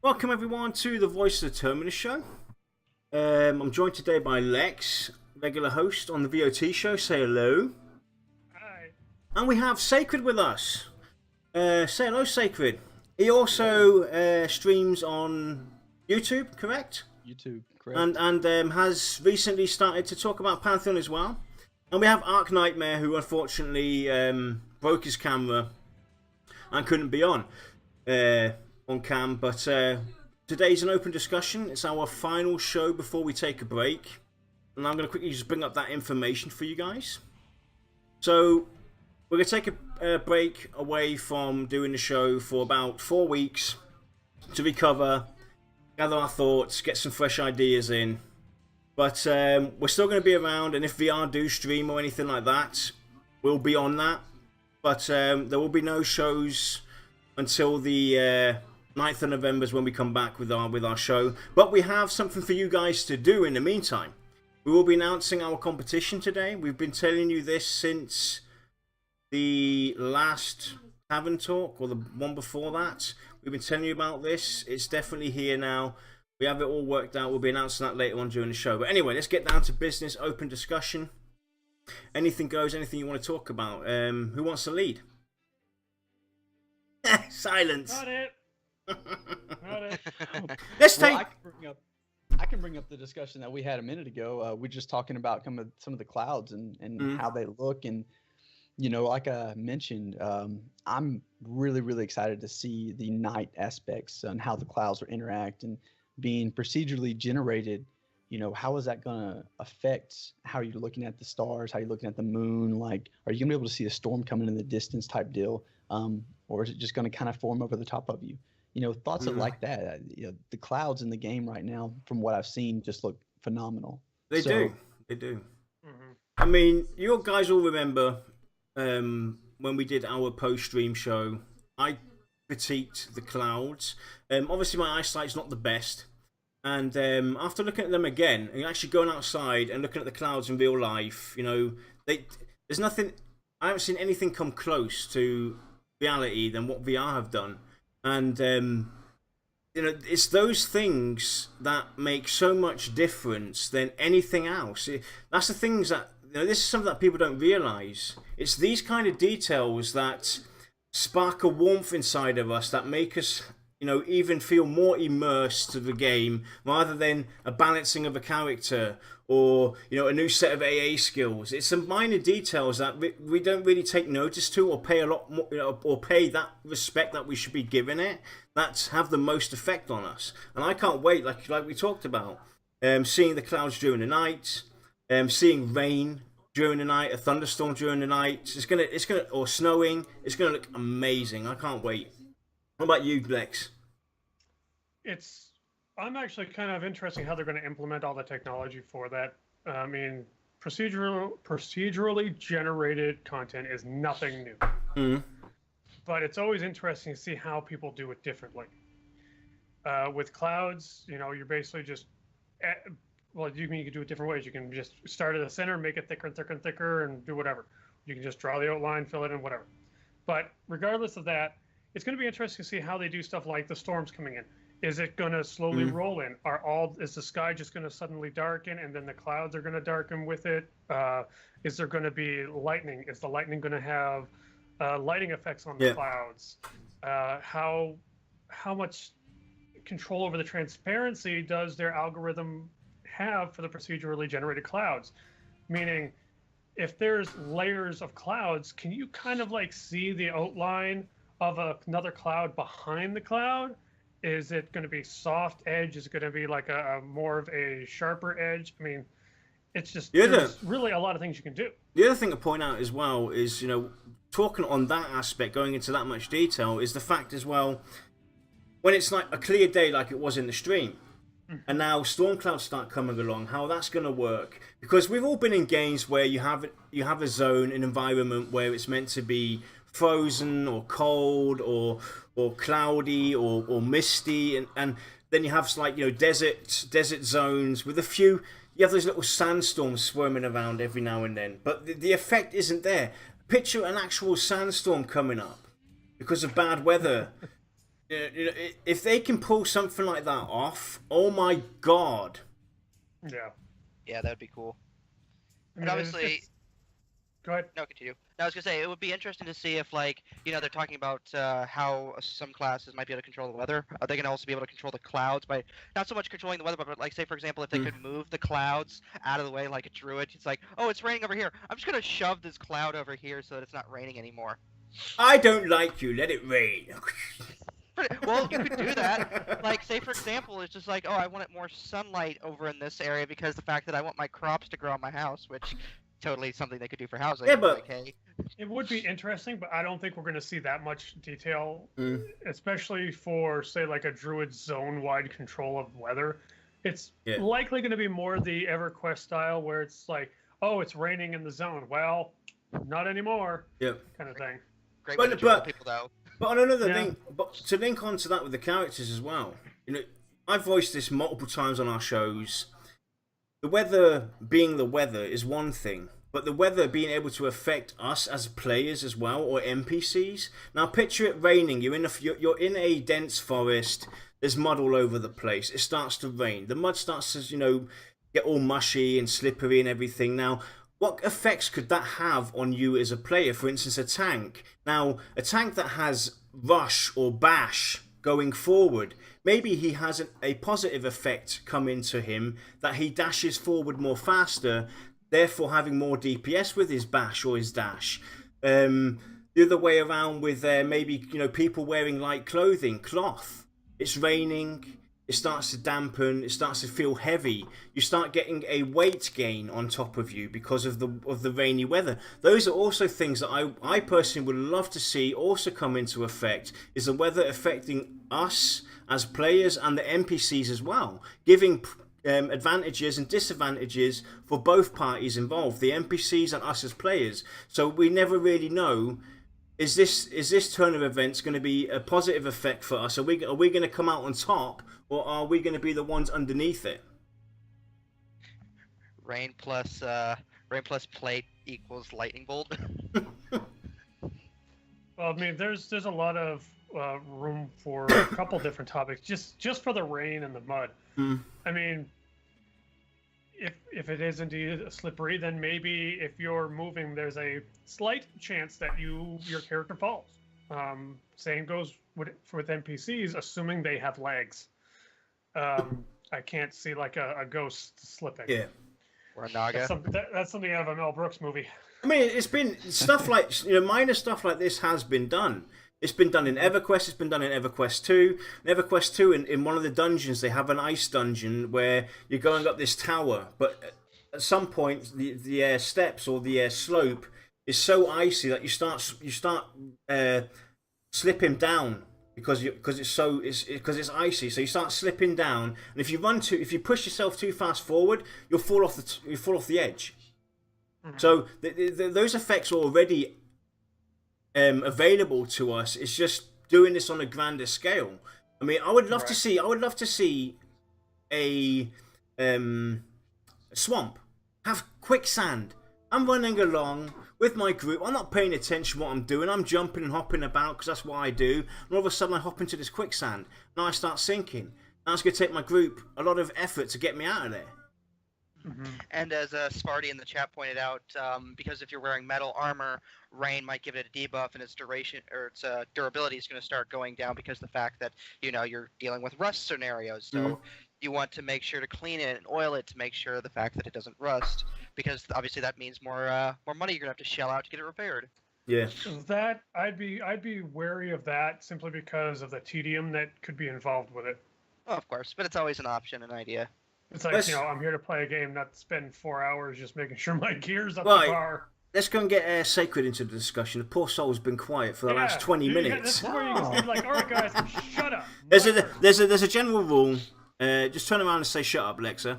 Welcome everyone to the Voice of the Terminus show. I'm joined today by Lex, regular host on the VOT show. Say hello. Hi. And we have Sacred with us. Say hello, Sacred. He also streams on YouTube, correct? YouTube, correct. And has recently started to talk about Pantheon as well. And we have Arc Nightmare, who unfortunately broke his camera and couldn't be on cam. But today's an open discussion. It's our final show before we take a break. And I'm going to quickly just bring up that information for you guys. So we're going to take a break away from doing the show for about 4 weeks to recover, gather our thoughts, get some fresh ideas in. But we're still going to be around, and if VR do stream or anything like that, we'll be on that. But there will be no shows until the 9th of November is when we come back with our show. But we have something for you guys to do in the meantime. We will be announcing our competition today. We've been telling you this since the last Tavern Talk, or the one before that. We've been telling you about this. It's definitely here now. We have it all worked out. We'll be announcing that later on during the show. But anyway, let's get down to business. Open discussion. Anything goes. Anything you want to talk about. Who wants to lead? Silence. Not it. Not it. Let's take. I can bring up the discussion that we had a minute ago. We're just talking about some of the clouds and how they look, and like I mentioned, I'm really excited to see the night aspects and how the clouds will interact and being procedurally generated. How is that going to affect how you're looking at the stars, how you're looking at the moon? Like, are you going to be able to see a storm coming in the distance type deal? Or is it just going to kind of form over the top of you? Thoughts of like that. The clouds in the game right now, from what I've seen, just look phenomenal. They do. Mm-hmm. I mean, you guys all remember when we did our post-stream show, I critiqued the clouds. Obviously, my eyesight's not the best. And after looking at them again, and actually going outside and looking at the clouds in real life, there's nothing. I haven't seen anything come close to reality than what VR have done. And it's those things that make so much difference than anything else. That's the things that this is something that people don't realize. It's these kind of details that spark a warmth inside of us that make us even feel more immersed to the game, rather than a balancing of a character or a new set of AA skills. It's some minor details that we don't really take notice to, or pay a lot more, or pay that respect that we should be giving it, that have the most effect on us. And I can't wait, like we talked about, seeing the clouds during the night, seeing rain during the night, a thunderstorm during the night. It's gonna, or snowing. It's gonna look amazing. I can't wait. What about you, Lex? I'm actually kind of interested in how they're going to implement all the technology for that. I mean, procedurally generated content is nothing new. Mm-hmm. But it's always interesting to see how people do it differently. With clouds, you're basically just, you can do it different ways. You can just start at the center, make it thicker and thicker and thicker, and do whatever. You can just draw the outline, fill it in, whatever. But regardless of that, it's going to be interesting to see how they do stuff like the storms coming in. Is it going to slowly roll in? Is the sky just going to suddenly darken, and then the clouds are going to darken with it? Is there going to be lightning? Is the lightning going to have lighting effects on the clouds? How much control over the transparency does their algorithm have for the procedurally generated clouds? Meaning, if there's layers of clouds, can you kind of like see the outline of another cloud behind the cloud? Is it going to be soft edge? Is it going to be like a more of a sharper edge? I mean, it's just there's really a lot of things you can do. The other thing to point out as well is, talking on that aspect, going into that much detail, is the fact as well, when it's like a clear day like it was in the stream, and now storm clouds start coming along, how that's going to work. Because we've all been in games where you have a zone, an environment where it's meant to be frozen or cold or cloudy or misty, and then you have desert zones with a few. You have those little sandstorms swarming around every now and then, but the effect isn't there. Picture an actual sandstorm coming up because of bad weather. if they can pull something like that off, oh my god. Yeah. Yeah, that would be cool. I And mean, obviously, go ahead. no, continue. No, I was gonna say it would be interesting to see if, like, they're talking about how some classes might be able to control the weather. Are they gonna also be able to control the clouds by not so much controlling the weather, but like, say for example, if they could move the clouds out of the way like a druid, it's like, oh, it's raining over here. I'm just gonna shove this cloud over here so that it's not raining anymore. I don't like you. Let it rain. Well, you could do that. Like, say for example, it's just like, oh, I wanted more sunlight over in this area because the fact that I want my crops to grow on my house, which totally something they could do for housing. Yeah, but like, hey, It would be interesting, but I don't think we're going to see that much detail, especially for, say, like a druid zone-wide control of weather. It's likely going to be more the EverQuest style, where it's like, oh, it's raining in the zone. Well, not anymore. Yep. Kind of thing. great way to troll people though. But on another thing, but to link on to that with the characters as well, I've voiced this multiple times on our shows. The weather being the weather is one thing, but the weather being able to affect us as players as well, or NPCs. Now picture it raining. You're in a dense forest. There's mud all over the place. It starts to rain. The mud starts to get all mushy and slippery and everything. Now, what effects could that have on you as a player? For instance, a tank. Now, a tank that has rush or bash going forward, maybe he has a positive effect come into him that he dashes forward more faster, therefore having more DPS with his bash or his dash. The other way around with maybe people wearing light cloth. It's raining. It starts to dampen. It starts to feel heavy. You start getting a weight gain on top of you because of the rainy weather. Those are also things that I personally would love to see also come into effect. Is the weather affecting us as players and the NPCs as well, giving advantages and disadvantages for both parties involved, the NPCs and us as players. So we never really know. Is this turn of events going to be a positive effect for us? Are we going to come out on top? Or are we going to be the ones underneath it? Rain plus plate equals lightning bolt. Well, I mean, there's a lot of room for a couple different topics, just for the rain and the mud. I mean, if it is indeed slippery, then maybe if you're moving, there's a slight chance that your character falls. Same goes with NPCs, assuming they have legs. I can't see like a ghost slipping. Yeah. Or a naga. That's something out of a Mel Brooks movie. I mean, it's been stuff like minor stuff like this has been done. It's been done in EverQuest. It's been done in EverQuest 2. In EverQuest 2, in one of the dungeons, they have an ice dungeon where you're going up this tower, but at some point the steps or the slope is so icy that you start slipping down because it's icy. So you start slipping down, and if you push yourself too fast forward, you'll fall off the edge. So those effects are already available to us. It's just doing this on a grander scale. I mean, I would love to see a swamp have quicksand. I'm running along with my group. I'm not paying attention to what I'm doing. I'm jumping and hopping about because that's what I do. And all of a sudden, I hop into this quicksand. Now I start sinking. Now it's going to take my group a lot of effort to get me out of there. And as Sparty in the chat pointed out, because if you're wearing metal armor, rain might give it a debuff, and its duration or its durability is going to start going down because of the fact that you're dealing with rust scenarios. So you want to make sure to clean it and oil it to make sure the fact that it doesn't rust, because obviously that means more money you're going to have to shell out to get it repaired. Yeah. That I'd be wary of that simply because of the tedium that could be involved with it. Oh, of course, but it's always an option, an idea. It's like, I'm here to play a game, not spend 4 hours just making sure my gear's up to par. Let's go and get Sacred into the discussion. The poor soul's been quiet for the last 20 minutes. That's where you can be like, all right, guys, shut up. There's a general rule. Just turn around and say, shut up, Lexa.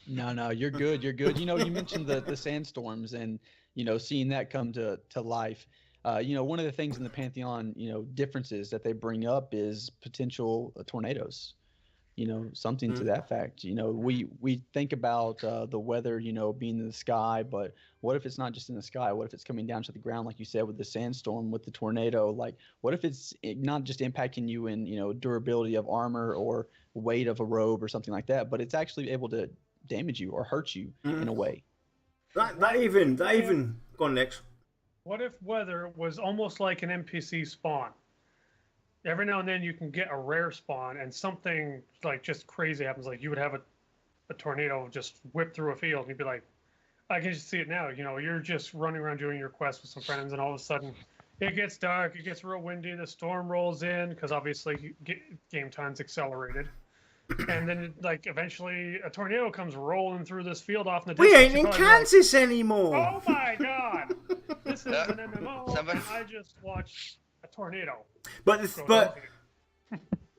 No, you're good. You're good. You mentioned the sandstorms and, seeing that come to life. One of the things in the Pantheon, differences that they bring up is potential tornadoes. something to that fact. We think about the weather, being in the sky, but what if it's not just in the sky? What if it's coming down to the ground, like you said, with the sandstorm, with the tornado? Like, what if it's not just impacting you in, durability of armor or weight of a robe or something like that, but it's actually able to damage you or hurt you in a way? That even go on next. What if weather was almost like an NPC spawn? Every now and then you can get a rare spawn and something like just crazy happens. Like you would have a tornado just whip through a field and you'd be like, I can just see it now. You're just running around doing your quest with some friends and all of a sudden it gets dark, it gets real windy, the storm rolls in because obviously game time's accelerated. And then eventually a tornado comes rolling through this field off in the distance. We ain't in Kansas anymore. Oh my God. This is an MMO and I just watched a tornado. But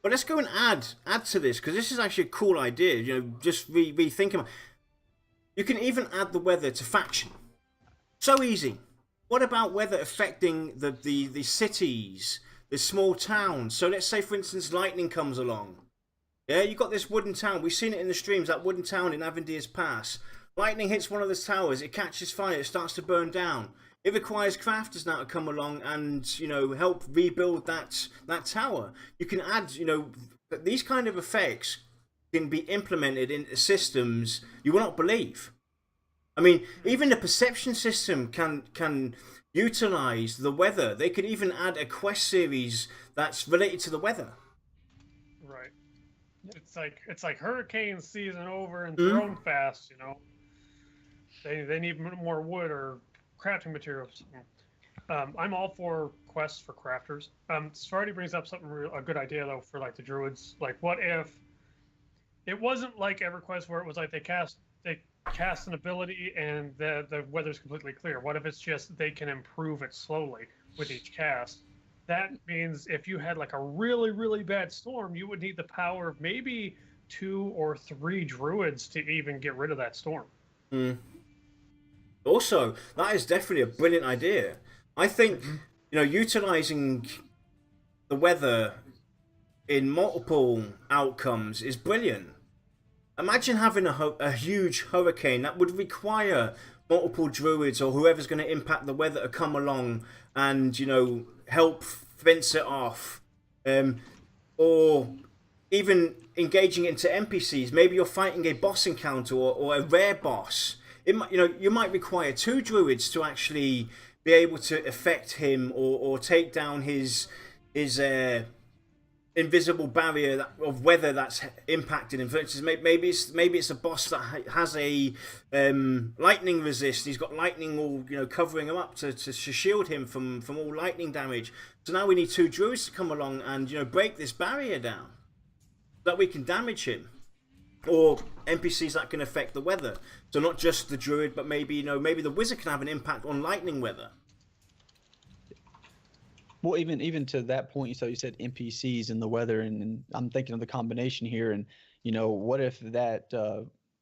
let's go and add to this, because this is actually a cool idea. Just rethinking about. You can even add the weather to faction. So easy. What about weather affecting the cities, the small towns? So let's say, for instance, lightning comes along. Yeah, you got this wooden town. We've seen it in the streams. That wooden town in Avendir's Pass. Lightning hits one of the towers. It catches fire. It starts to burn down. It requires crafters now to come along and, help rebuild that tower. You can add, these kind of effects can be implemented into systems you will not believe. I mean, even the perception system can utilize the weather. They could even add a quest series that's related to the weather. Right. It's like hurricane season over and thrown fast, They need more wood or crafting materials. I'm all for quests for crafters. Svarty brings up a good idea though for the druids. Like, what if it wasn't like EverQuest where it was like they cast an ability and the weather's completely clear? What if it's just they can improve it slowly with each cast? That means if you had a really, really bad storm, you would need the power of maybe 2 or 3 druids to even get rid of that storm. Also, that is definitely a brilliant idea. I think, utilizing the weather in multiple outcomes is brilliant. Imagine having a huge hurricane that would require multiple druids or whoever's going to impact the weather to come along and, help fence it off. Or even engaging into NPCs. Maybe you're fighting a boss encounter or a rare boss. You might require 2 druids to actually be able to affect him or take down his invisible barrier of weather that's impacted him. For instance, maybe it's a boss that has a lightning resist. He's got lightning all covering him up to shield him from all lightning damage. So now we need 2 druids to come along and break this barrier down so that we can damage him. Or NPCs that can affect the weather. So not just the druid, but maybe the wizard can have an impact on lightning weather. Well, even to that point, so you said NPCs and the weather, and I'm thinking of the combination here. And what if that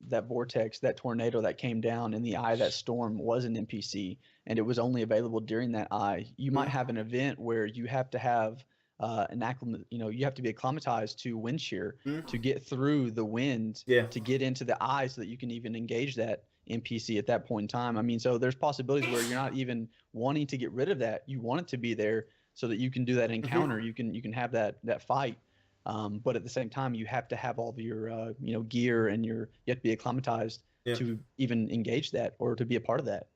vortex, that tornado that came down in the eye of that storm was an NPC, and it was only available during that eye? You might have an event where you have to have you have to be acclimatized to wind shear to get through the wind to get into the eye so that you can even engage that NPC at that point in time. I mean, so there's possibilities where you're not even wanting to get rid of that. You want it to be there so that you can do that encounter. You can have that fight. But at the same time, you have to have all of your gear and you have to be acclimatized to even engage that or to be a part of that.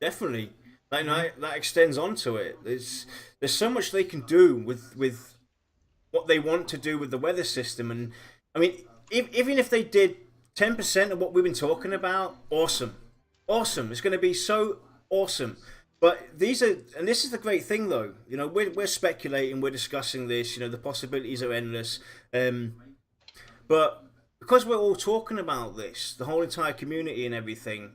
Definitely. That extends onto it. There's so much they can do with what they want to do with the weather system, and I mean, even if they did 10% of what we've been talking about, awesome. It's going to be so awesome. But this is the great thing, though. We're speculating, we're discussing this. The possibilities are endless. But because we're all talking about this, the whole entire community and everything,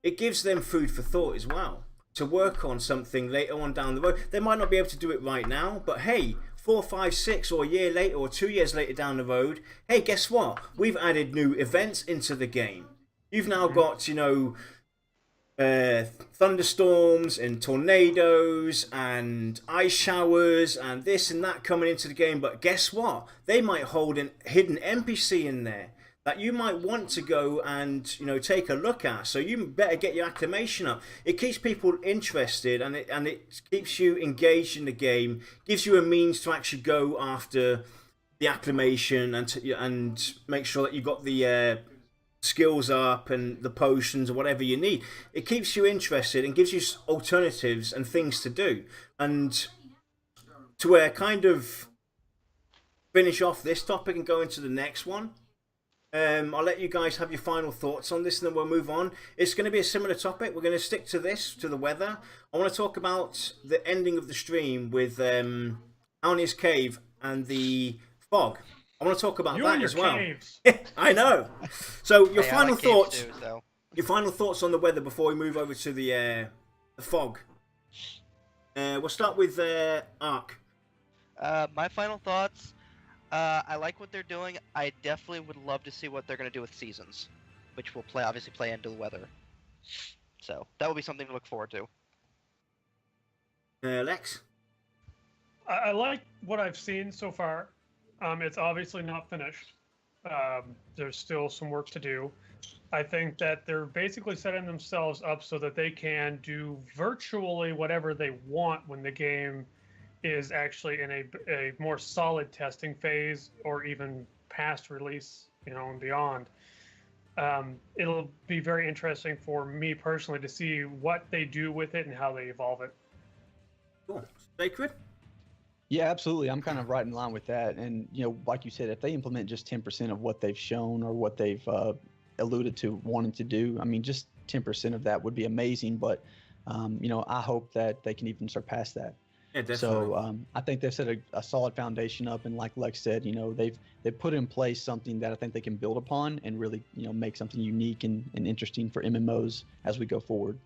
it gives them food for thought as well. To work on something later on down the road. They might not be able to do it right now, but hey, 4, 5, 6 or a year later or 2 years later down the road, hey, guess what? We've added new events into the game. You've now got, thunderstorms and tornadoes and ice showers and this and that coming into the game. But guess what? They might hold a hidden NPC in there that you might want to go and take a look at. So you better get your acclamation up. It keeps people interested and it keeps you engaged in the game. Gives you a means to actually go after the acclamation and make sure that you got the skills up and the potions or whatever you need. It keeps you interested and gives you alternatives and things to do. And to kind of finish off this topic and go into the next one, I'll let you guys have your final thoughts on this and then we'll move on. It's going to be a similar topic. We're going to stick to the weather. I want to talk about the ending of the stream with Alnia's Cave and the fog. I want to talk about that as well. I know. So your final thoughts. Too, so. Your final thoughts on the weather before we move over to the fog. We'll start with Ark. My final thoughts. I like what they're doing. I definitely would love to see what they're going to do with seasons, which will obviously play into the weather. So that will be something to look forward to. Lex. I like what I've seen so far. It's obviously not finished. There's still some work to do. I think that they're basically setting themselves up so that they can do virtually whatever they want when the game is actually in a more solid testing phase or even past release, and beyond. It'll be very interesting for me personally to see what they do with it and how they evolve it. Cool. Sacred? Yeah, absolutely. I'm kind of right in line with that. And, like you said, if they implement just 10% of what they've shown or what they've alluded to wanting to do, I mean, just 10% of that would be amazing. But, I hope that they can even surpass that. Yeah, definitely. So I think they've set a solid foundation up. And like Lex said, they've put in place something that I think they can build upon and really, make something unique and interesting for MMOs as we go forward.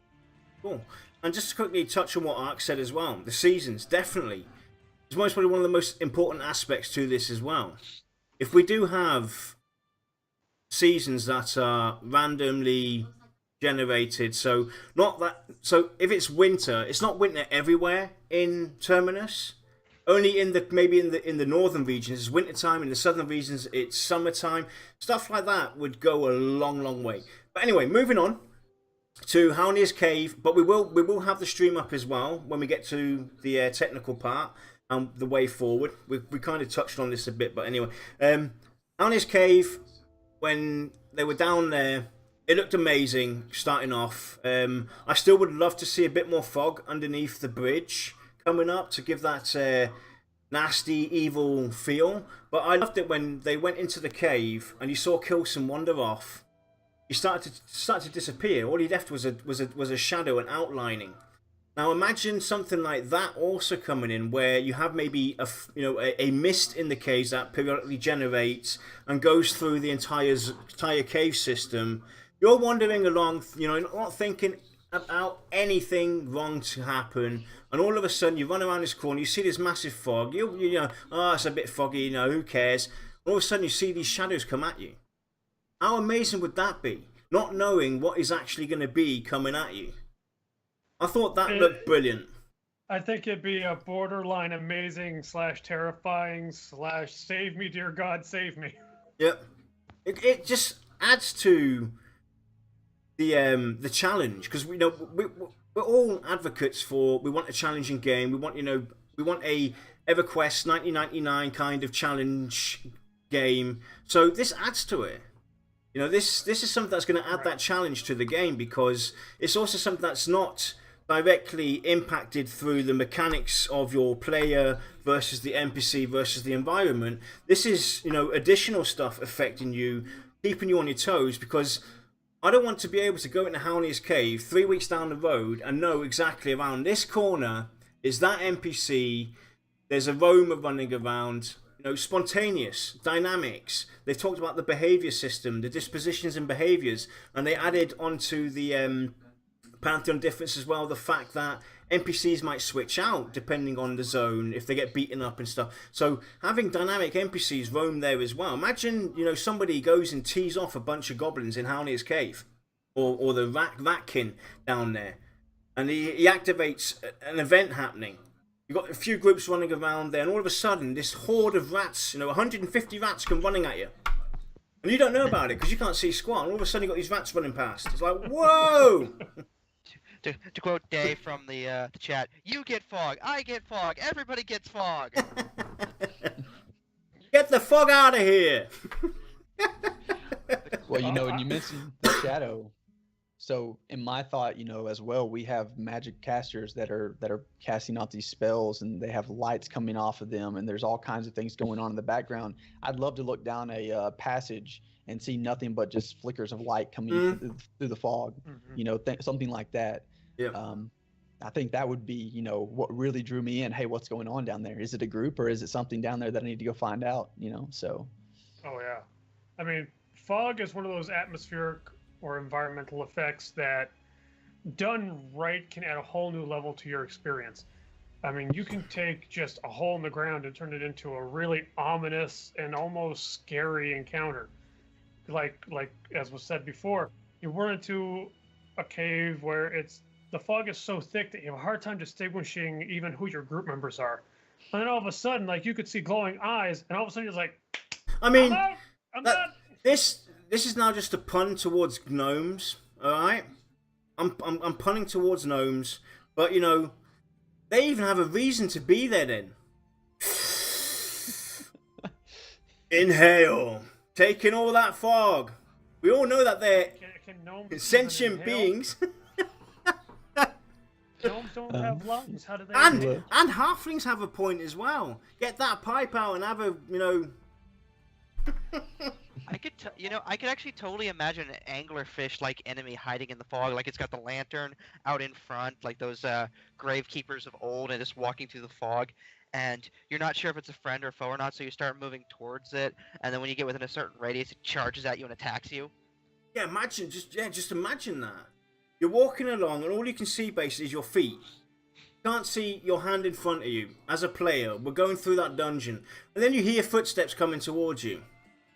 Cool. And just to quickly touch on what Ark said as well, the seasons, definitely. It's most probably one of the most important aspects to this as well. If we do have seasons that are randomly generated, so if it's winter, it's not winter everywhere in Terminus. Only in the northern regions it's winter time. In the southern regions it's summertime. Stuff like that would go a long way. But anyway, moving on to Alnia's Cave. But we will have the stream up as well when we get to the technical part. The way forward. We kind of touched on this a bit, but anyway. Alnia's Cave, when they were down there, it looked amazing starting off. I still would love to see a bit more fog underneath the bridge coming up to give that nasty, evil feel. But I loved it when they went into the cave and you saw Kilson wander off. He started to disappear. All he left was a shadow and outlining. Now imagine something like that also coming in, where you have maybe a mist in the caves that periodically generates and goes through the entire cave system. You're wandering along, not thinking about anything wrong to happen, and all of a sudden you run around this corner, you see this massive fog. It's a bit foggy, who cares? All of a sudden you see these shadows come at you. How amazing would that be? Not knowing what is actually going to be coming at you. I thought that looked brilliant. I think it'd be a borderline amazing / terrifying / save me, dear God, save me. Yep. It just adds to the challenge, because we're all advocates for, we want a challenging game. We want a EverQuest 1999 kind of challenge game. So this adds to it. This is something that's going to add that challenge to the game, because it's also something that's not directly impacted through the mechanics of your player versus the NPC versus the environment. This is, additional stuff affecting you, keeping you on your toes, because I don't want to be able to go into Alnia's Cave 3 weeks down the road and know exactly around this corner is that NPC, there's a roamer running around, spontaneous dynamics. They've talked about the behavior system, the dispositions and behaviors, and they added onto the Pantheon difference as well, the fact that NPCs might switch out depending on the zone if they get beaten up and stuff. So having dynamic NPCs roam there as well. Imagine, somebody goes and tees off a bunch of goblins in Alnia's Cave. or the ratkin down there, and he activates an event happening. You've got a few groups running around there, and all of a sudden, this horde of rats, 150 rats come running at you. And you don't know about it because you can't see squat. And all of a sudden, you've got these rats running past. It's like, whoa! To quote Dave from the chat, you get fog, I get fog, everybody gets fog. Get the fog out of here! Well, and you mentioned the shadow. So in my thought, as well, we have magic casters that are casting out these spells, and they have lights coming off of them, and there's all kinds of things going on in the background. I'd love to look down a passage and see nothing but just flickers of light coming through the fog. Something like that. Yeah. I think that would be, what really drew me in. Hey, what's going on down there? Is it a group, or is it something down there that I need to go find out? So. Oh yeah, I mean, fog is one of those atmospheric or environmental effects that, done right, can add a whole new level to your experience. I mean, you can take just a hole in the ground and turn it into a really ominous and almost scary encounter. Like as was said before, you run into a cave where the fog is so thick that you have a hard time distinguishing even who your group members are. And then all of a sudden, you could see glowing eyes, and all of a sudden you're like, I mean, I'm not. This is now just a pun towards gnomes, all right? I'm punning towards gnomes, but they even have a reason to be there. Then inhale, taking all that fog. We all know that they're sentient beings. Gnomes don't have lungs. How do they? And halflings have a point as well. Get that pipe out and have a I could actually totally imagine an anglerfish-like enemy hiding in the fog, like it's got the lantern out in front, like those gravekeepers of old, and just walking through the fog, and you're not sure if it's a friend or foe or not, so you start moving towards it, and then when you get within a certain radius, it charges at you and attacks you. Yeah, just imagine that. You're walking along, and all you can see basically is your feet. You can't see your hand in front of you. As a player, we're going through that dungeon, and then you hear footsteps coming towards you.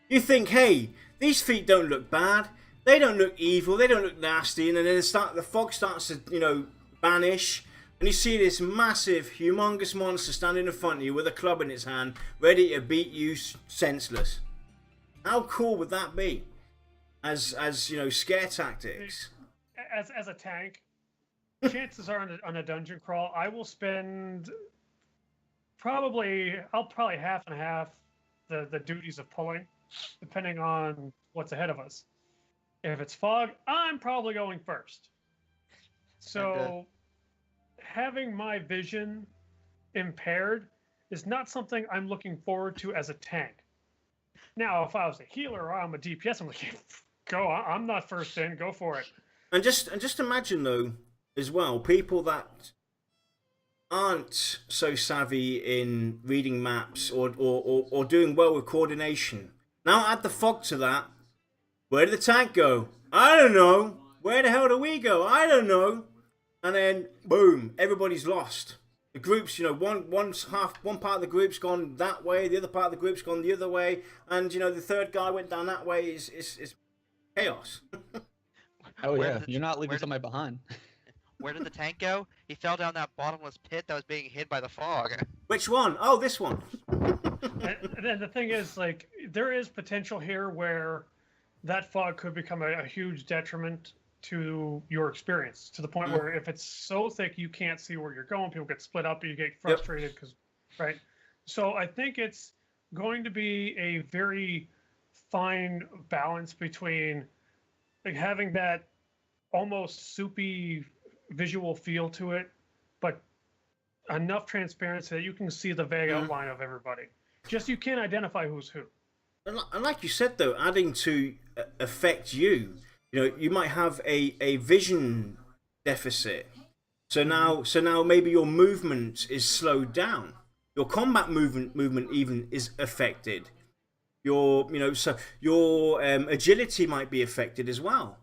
You think, hey, these feet don't look bad. They don't look evil. They don't look nasty. And then the fog starts to, vanish. And you see this massive, humongous monster standing in front of you with a club in its hand, ready to beat you senseless. How cool would that be? As scare tactics. As a tank, chances are on a dungeon crawl, I will spend I'll probably half and half the duties of pulling, depending on what's ahead of us. If it's fog, I'm probably going first. So having my vision impaired is not something I'm looking forward to as a tank. Now, if I was a healer or I'm a DPS, I'm like, go, I'm not first in, go for it. And just imagine, though, as well, people that aren't so savvy in reading maps or doing well with coordination. Now add the fog to that. Where did the tank go? I don't know. Where the hell do we go? I don't know. And then, boom, everybody's lost. The groups, one part of the group's gone that way, the other part of the group's gone the other way, and, the third guy went down that way. It's chaos. Oh, yeah. You're not leaving somebody behind. Where did the tank go? He fell down that bottomless pit that was being hid by the fog. Which one? Oh, this one. And then the thing is, there is potential here where that fog could become a huge detriment to your experience, to the point where if it's so thick you can't see where you're going, people get split up, you get frustrated because, right? So I think it's going to be a very fine balance between having that almost soupy visual feel to it, but enough transparency that you can see the vague outline of everybody. Just you can't identify who's who. And like you said, though, adding to affect you, you might have a vision deficit. So now maybe your movement is slowed down. Your combat movement even is affected. Your agility might be affected as well.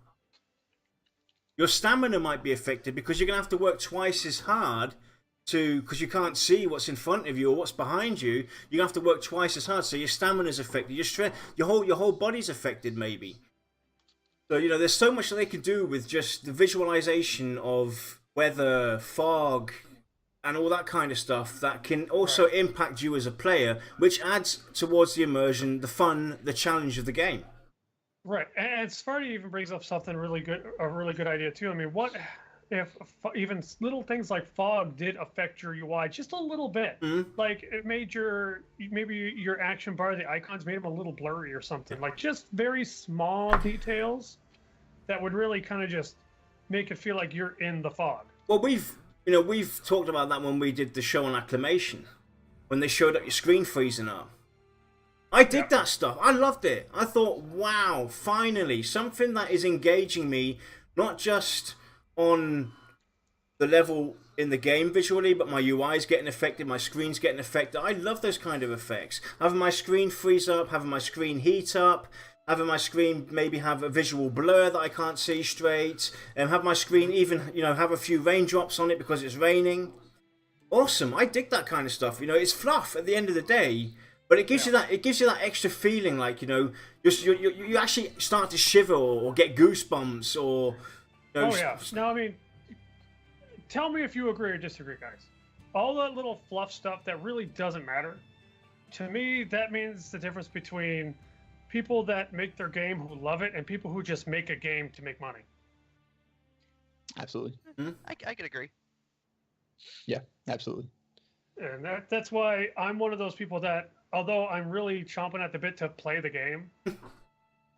Your stamina might be affected because you're going to have to work twice as hard because you can't see what's in front of you or what's behind you. You're going to have to work twice as hard, so your stamina's affected. Your whole body's affected, maybe. So, you know, there's so much that they can do with just the visualization of weather, fog, and all that kind of stuff that can also impact you as a player, which adds towards the immersion, the fun, the challenge of the game. Right, and Sparty even brings up something really good, a really good idea too. I mean, what if even little things like fog did affect your UI just a little bit? Like it made maybe your action bar, the icons made them a little blurry or something. Like just very small details that would really kind of just make it feel like you're in the fog. Well, we've talked about that when we did the show on Acclamation, when they showed up your screen freezing up. I did that stuff. I loved it. I thought, wow, finally, something that is engaging me, not just on the level in the game visually, but my UI is getting affected, my screen's getting affected. I love those kind of effects. Having my screen freeze up, having my screen heat up, having my screen maybe have a visual blur that I can't see straight, and have my screen even, you know, have a few raindrops on it because it's raining. Awesome. I dig that kind of stuff. You know, it's fluff at the end of the day. But it gives you that extra feeling, like, you know, you actually start to shiver or get goosebumps or. You know, oh yeah. Now I mean, tell me if you agree or disagree, guys. All that little fluff stuff that really doesn't matter. To me, that means the difference between people that make their game who love it and people who just make a game to make money. Absolutely. I could agree. Yeah, absolutely. And that's why I'm one of those people that, although I'm really chomping at the bit to play the game,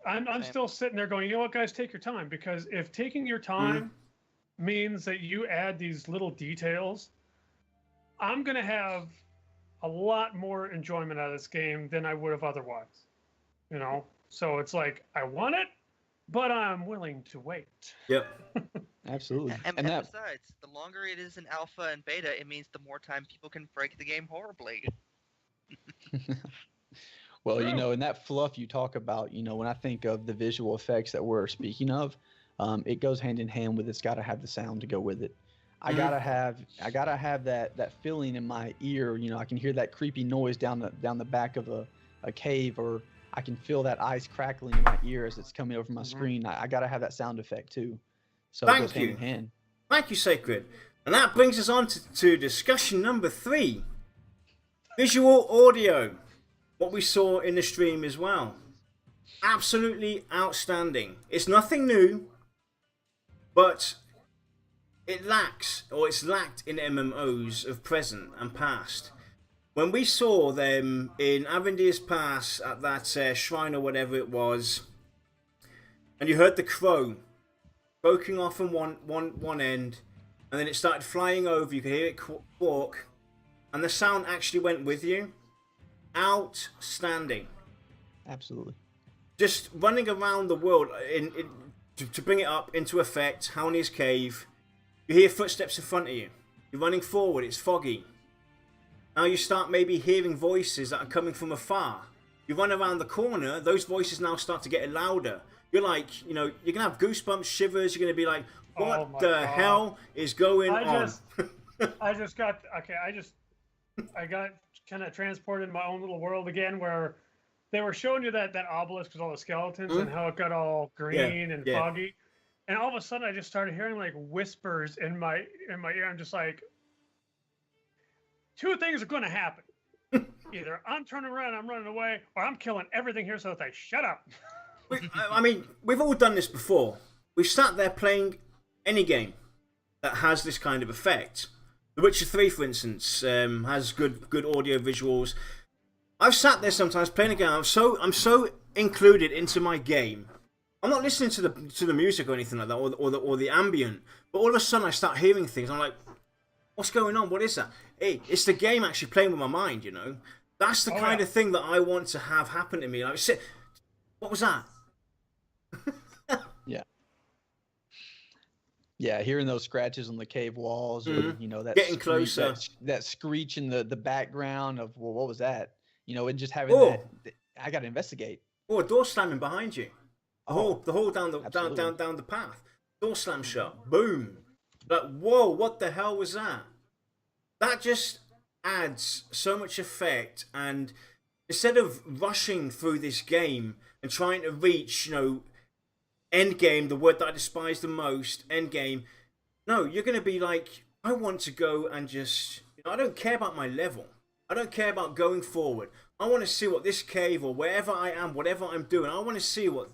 I'm still sitting there going, you know what, guys, take your time. Because if taking your time means that you add these little details, I'm going to have a lot more enjoyment out of this game than I would have otherwise. You know? So it's like, I want it, but I'm willing to wait. Yep. Absolutely. And besides, the longer it is in alpha and beta, it means the more time people can break the game horribly. Well, you know, in that fluff you talk about, you know, when I think of the visual effects that we're speaking of, it goes hand in hand with it's got to have the sound to go with it. I gotta have that feeling in my ear. You know, I can hear that creepy noise down the back of a cave, or I can feel that ice crackling in my ear as it's coming over my screen. I gotta have that sound effect too. So it goes hand in hand. Thank you, Sacred. And that brings us on to discussion number 3. Visual audio. What we saw in the stream as well. Absolutely outstanding. It's nothing new, but it's lacked in MMOs of present and past. When we saw them in Avendir's Pass at that shrine or whatever it was, and you heard the crow croaking off on one end, and then it started flying over, you could hear it walk, and the sound actually went with you. Outstanding. Absolutely. Just running around the world to bring it up into effect. Hauni's cave. You hear footsteps in front of you. You're running forward. It's foggy. Now you start maybe hearing voices that are coming from afar. You run around the corner. Those voices now start to get louder. You're like, you know, you're gonna have goosebumps, shivers. You're gonna be like, what the hell is going on? I got kind of transported in my own little world again, where they were showing you that obelisk with all the skeletons and how it got all green and foggy, and all of a sudden I just started hearing like whispers in my ear. I'm just like, two things are going to happen: either I'm turning around, I'm running away, or I'm killing everything here so that they shut up. I mean, we've all done this before. We've sat there playing any game that has this kind of effect. The Witcher 3, for instance, has good audio visuals. I've sat there sometimes playing a game. I'm so included into my game. I'm not listening to the music or anything like that, or the ambient. But all of a sudden, I start hearing things. I'm like, what's going on? What is that? Hey, it's the game actually playing with my mind. You know, that's the kind of thing that I want to have happen to me. Like, what was that? Yeah, hearing those scratches on the cave walls, or you know, that getting closer, that screech in the background of, well, what was that? You know, and just having that, I got to investigate. Oh, a door slamming behind you. The hall down the path. Door slam shut. Boom. Like, whoa! What the hell was that? That just adds so much effect, and instead of rushing through this game and trying to reach, you know, end game, the word that I despise the most, end game. No, you're going to be like, I want to go and just, I don't care about my level. I don't care about going forward. I want to see what this cave or wherever I am, whatever I'm doing, I want to see what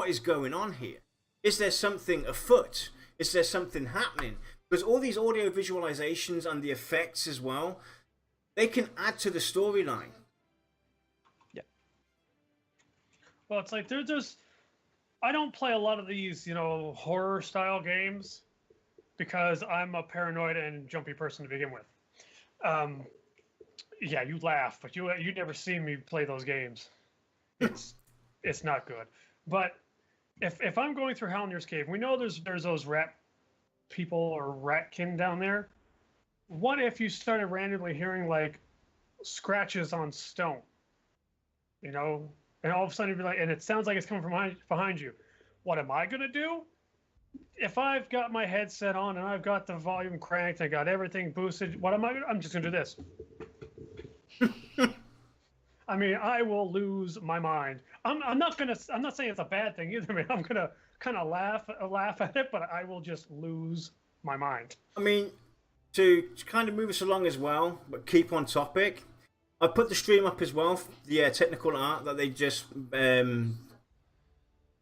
is going on here. Is there something afoot? Is there something happening? Because all these audio visualizations and the effects as well, they can add to the storyline. Yeah. Well, it's like there's I don't play a lot of these, horror style games because I'm a paranoid and jumpy person to begin with. Yeah, you laugh, but you never see me play those games. It's not good. But if I'm going through Halnir's Cave, we know there's those rat people or ratkin down there. What if you started randomly hearing like scratches on stone? And all of a sudden you'd be like, and it sounds like it's coming from behind you. What am I gonna do? If I've got my headset on and I've got the volume cranked, I got everything boosted. What am I gonna? I'm just gonna do this. I mean, I will lose my mind. I'm not saying it's a bad thing either. I mean, I'm gonna kind of laugh at it, but I will just lose my mind. I mean, to kind of move us along as well, but keep on topic. I put the stream up as well. The technical art that they just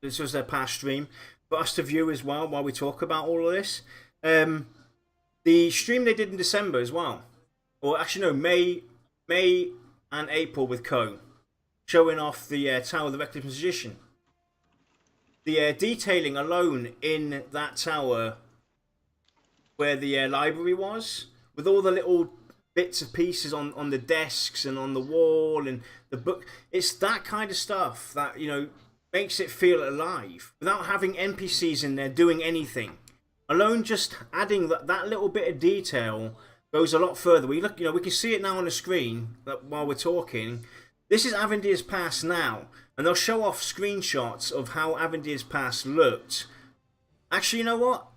this was their past stream for us to view as well while we talk about all of this. The stream they did in December as well, or actually no, May and April with Co, showing off the Tower of the Reckless Magician. The detailing alone in that tower where the library was, with all the little bits and pieces on the desks and on the wall and the book. It's that kind of stuff that, makes it feel alive without having NPCs in there doing anything. Alone just adding that little bit of detail goes a lot further. We look, we can see it now on the screen while we're talking. This is Avendir's Pass now, and they'll show off screenshots of how Avendir's Pass looked. Actually, you know what?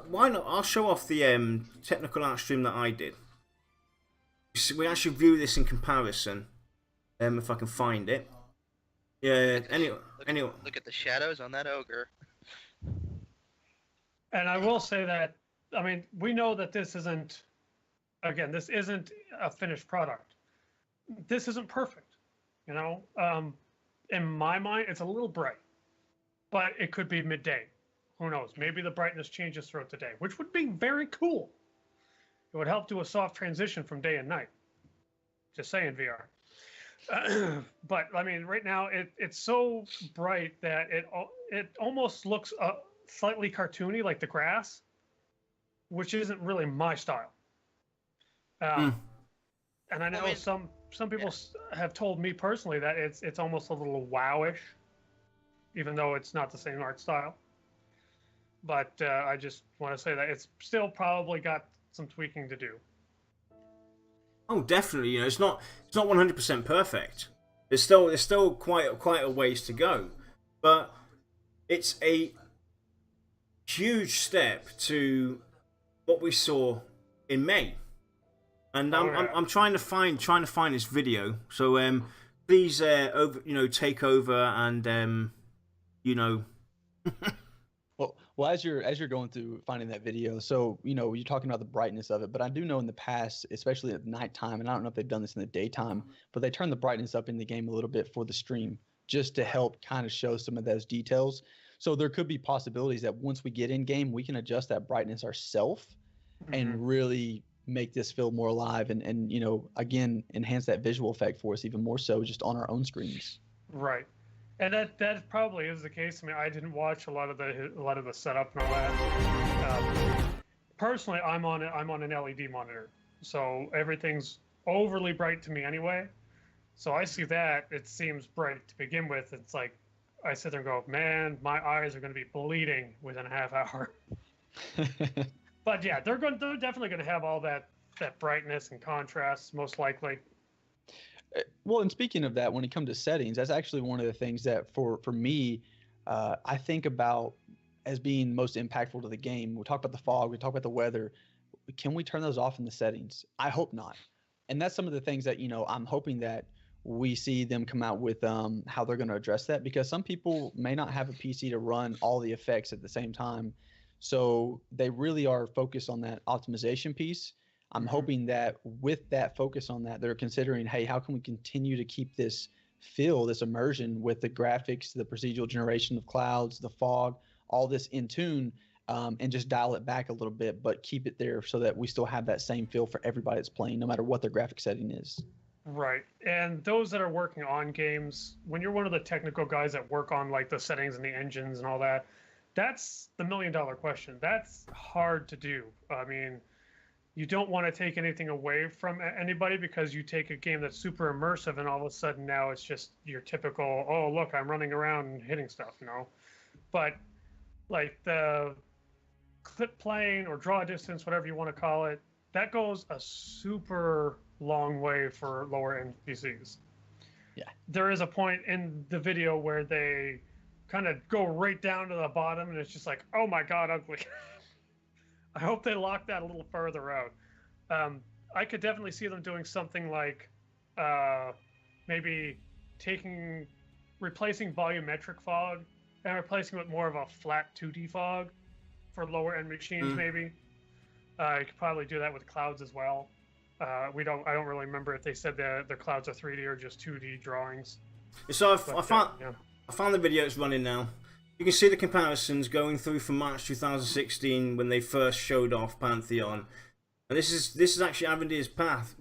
Why not? I'll show off the technical art stream that I did. We actually view this in comparison. If I can find it. Yeah. Anyway. Look at the shadows on that ogre. And I will say that, I mean, we know that this isn't a finished product. This isn't perfect. In my mind, it's a little bright, but it could be midday. Who knows? Maybe the brightness changes throughout the day, which would be very cool. It would help do a soft transition from day and night. Just saying, VR. But I mean, right now it's so bright that it almost looks slightly cartoony, like the grass, which isn't really my style. And I know some people have told me personally that it's almost a little wowish, even though it's not the same art style. But I just want to say that it's still probably got some tweaking to do. Oh, definitely. It's not 100% perfect. There's still quite a ways to go, but it's a huge step to what we saw in May. And I'm trying to find this video. So please take over and Well, as you're going through finding that video, so you're talking about the brightness of it, but I do know in the past, especially at nighttime, and I don't know if they've done this in the daytime, but they turn the brightness up in the game a little bit for the stream just to help kind of show some of those details. So there could be possibilities that once we get in game, we can adjust that brightness ourselves and really make this feel more alive and again enhance that visual effect for us even more so just on our own screens. Right. And that probably is the case. I mean, I didn't watch a lot of the setup and all that. Personally, I'm on an LED monitor, so everything's overly bright to me anyway. So I see that it seems bright to begin with. It's like I sit there and go, man, my eyes are going to be bleeding within a half hour. But yeah, they're definitely going to have all that brightness and contrast, most likely. Well, and speaking of that, when it comes to settings, that's actually one of the things that for me, I think about as being most impactful to the game. We talk about the fog, we talk about the weather. Can we turn those off in the settings? I hope not. And that's some of the things that, I'm hoping that we see them come out with how they're going to address that, because some people may not have a PC to run all the effects at the same time. So they really are focused on that optimization piece. I'm hoping that with that focus on that, they're considering, hey, how can we continue to keep this feel, this immersion with the graphics, the procedural generation of clouds, the fog, all this in tune, and just dial it back a little bit, but keep it there so that we still have that same feel for everybody that's playing, no matter what their graphic setting is. Right. And those that are working on games, when you're one of the technical guys that work on like the settings and the engines and all that, that's the $1,000,000 question. That's hard to do. I mean, you don't want to take anything away from anybody, because you take a game that's super immersive and all of a sudden now it's just your typical, oh, look, I'm running around and hitting stuff, you know? But like the clip plane or draw distance, whatever you want to call it, that goes a super long way for lower end PCs. Yeah. There is a point in the video where they kind of go right down to the bottom and it's just like, oh my God, ugly. I hope they lock that a little further out. I could definitely see them doing something like maybe replacing volumetric fog and replacing it with more of a flat 2D fog for lower end machines, maybe. You could probably do that with clouds as well. I don't really remember if they said that the clouds are 3D or just 2D drawings. So I found the video it's running now. You can see the comparisons going through from March 2016 when they first showed off Pantheon, and this is actually Avendir's pass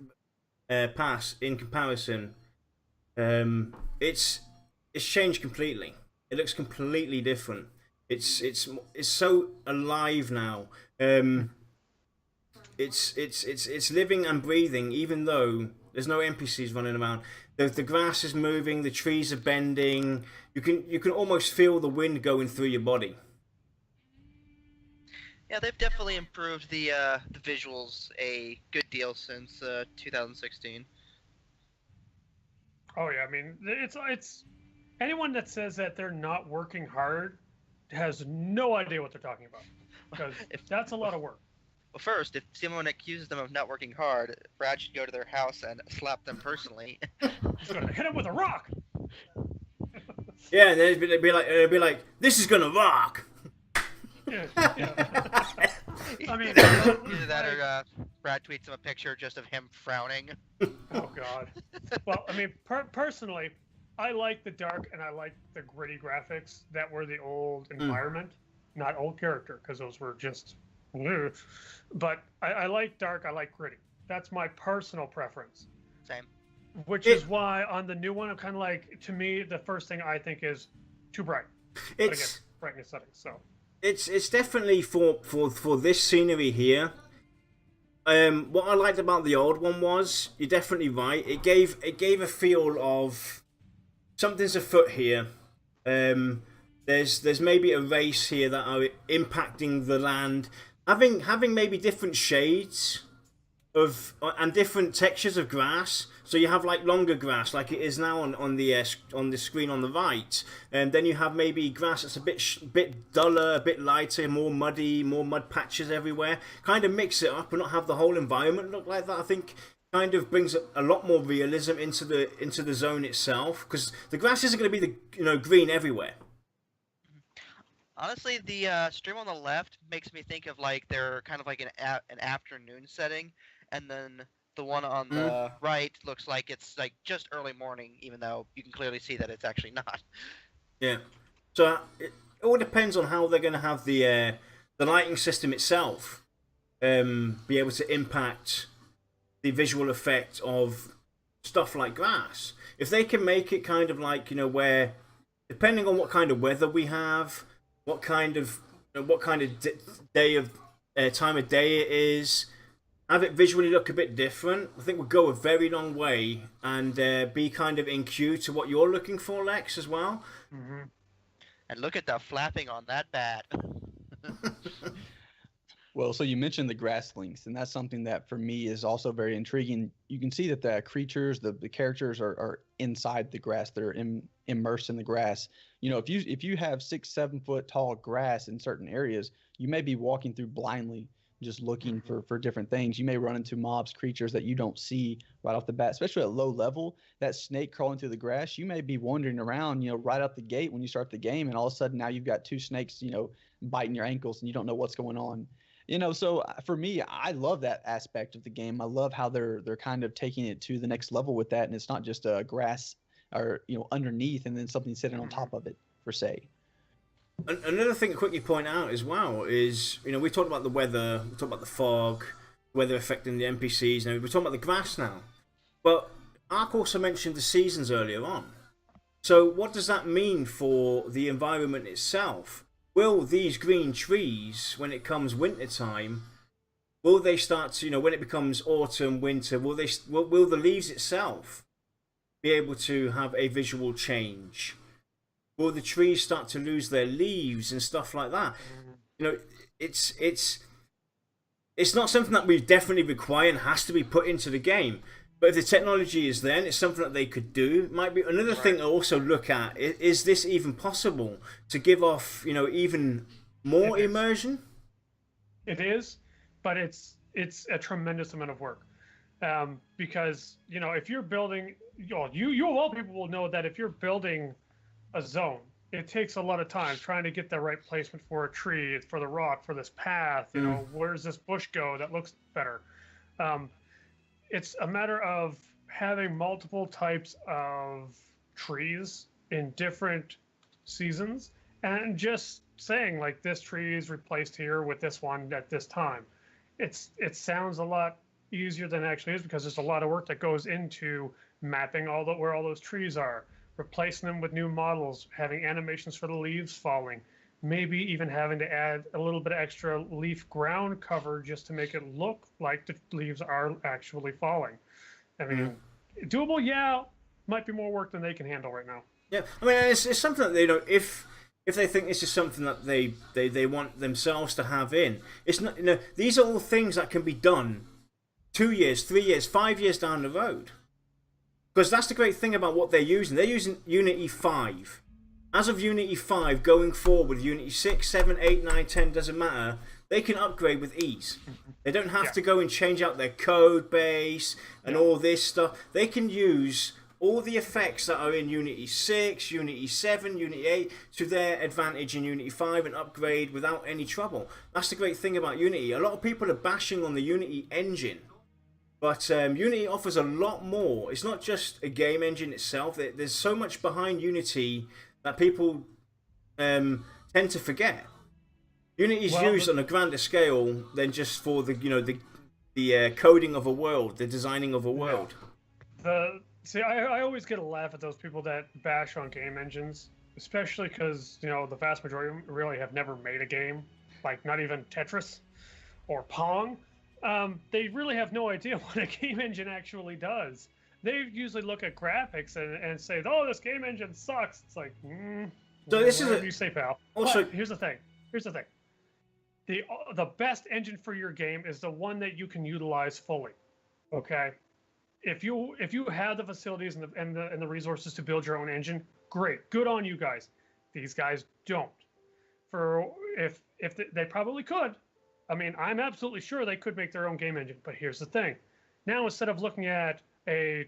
in comparison. It's changed completely. It looks completely different. It's so alive now. It's living and breathing, even though there's no NPCs running around. The grass is moving, the trees are bending. You can almost feel the wind going through your body. Yeah, they've definitely improved the visuals a good deal since 2016. Oh yeah, I mean it's anyone that says that they're not working hard has no idea what they're talking about, because that's a lot of work. Well, first, if someone accuses them of not working hard, Brad should go to their house and slap them personally. Just gonna hit him with a rock. Yeah, and they'd be like, this is gonna rock. Yeah. I mean, either that or Brad tweets him a picture just of him frowning. Oh God. Well, I mean, personally, I like the dark and I like the gritty graphics that were the old environment, not old character, because those were just. But I like dark, I like gritty. That's my personal preference. Same. Which is why on the new one, I'm kind of like, to me, the first thing I think is too bright. But again, brightness settings. So it's definitely for this scenery here. What I liked about the old one was, you're definitely right. It gave a feel of something's afoot here. There's maybe a race here that are impacting the land. Having maybe different shades of and different textures of grass. So you have like longer grass, like it is now on the screen on the right, and then you have maybe grass that's a bit duller, a bit lighter, more muddy, more mud patches everywhere. Kind of mix it up and not have the whole environment look like that. I think kind of brings a lot more realism into the zone itself, because the grass isn't going to be the green everywhere. Honestly, the stream on the left makes me think of like they're kind of like an afternoon setting, and then the one on the right looks like it's like just early morning, even though you can clearly see that it's actually not. Yeah. So it all depends on how they're going to have the lighting system itself be able to impact the visual effect of stuff like grass. If they can make it kind of like, where depending on what kind of weather we have, what kind of day of time of day it is, have it visually look a bit different, I think would go a very long way and be kind of in cue to what you're looking for, Lex, as well. Mm-hmm. And look at the flapping on that bat. Well, so you mentioned the grass lengths, and that's something that for me is also very intriguing. You can see that the creatures, the characters are inside the grass. They're immersed in the grass. If you have 6-7 foot tall grass in certain areas, you may be walking through blindly just looking for different things. You may run into mobs, creatures that you don't see right off the bat, especially at low level. That snake crawling through the grass, you may be wandering around, right out the gate when you start the game, and all of a sudden now you've got two snakes, biting your ankles, and you don't know what's going on. So for me, I love that aspect of the game. I love how they're kind of taking it to the next level with that, and it's not just a grass or underneath and then something sitting on top of it per se. Another thing to quickly point out as well is, we talked about the weather, we talked about the fog, weather affecting the NPCs, and we're talking about the grass now. But Ark also mentioned the seasons earlier on. So what does that mean for the environment itself? Will these green trees, when it comes winter time, will they start to, when it becomes autumn, winter, will the leaves itself be able to have a visual change? Will the trees start to lose their leaves and stuff like that? It's not something that we definitely require and has to be put into the game. But if the technology is there and it's something that they could do, it might be another thing to also look at. Is this even possible to give off, even more immersion? It is, but it's a tremendous amount of work. Because, if you're building, you of all people will know that if you're building a zone, it takes a lot of time trying to get the right placement for a tree, for the rock, for this path. Where does this bush go that looks better? It's a matter of having multiple types of trees in different seasons, and just saying like this tree is replaced here with this one at this time. It sounds a lot easier than it actually is, because there's a lot of work that goes into mapping where all those trees are, replacing them with new models, having animations for the leaves falling, maybe even having to add a little bit of extra leaf ground cover just to make it look like the leaves are actually falling. I mean, doable, yeah, might be more work than they can handle right now. Yeah, I mean, it's something that they if they think this is something that they want themselves to have in, it's not. These are all things that can be done 2 years, 3 years, 5 years down the road. Because that's the great thing about what they're using. They're using Unity 5. As of Unity 5 going forward, Unity 6, 7, 8, 9, 10, doesn't matter. They can upgrade with ease. They don't have to go and change out their code base and all this stuff. They can use all the effects that are in Unity 6, Unity 7, Unity 8 to their advantage in Unity 5 and upgrade without any trouble. That's the great thing about Unity. A lot of people are bashing on the Unity engine. But Unity offers a lot more. It's not just a game engine itself. There's so much behind Unity that people tend to forget. Unity is used on a grander scale than just for the coding of a world, the designing of a world. I always get a laugh at those people that bash on game engines, especially because the vast majority really have never made a game, like not even Tetris or Pong. They really have no idea what a game engine actually does. They usually look at graphics and say, "Oh, this game engine sucks." It's like, so this is you say, pal. Also, but here's the thing. The best engine for your game is the one that you can utilize fully. Okay, if you have the facilities and the resources to build your own engine, great, good on you guys. These guys don't. If they probably could. I mean, I'm absolutely sure they could make their own game engine, but here's the thing. Now, instead of looking at a,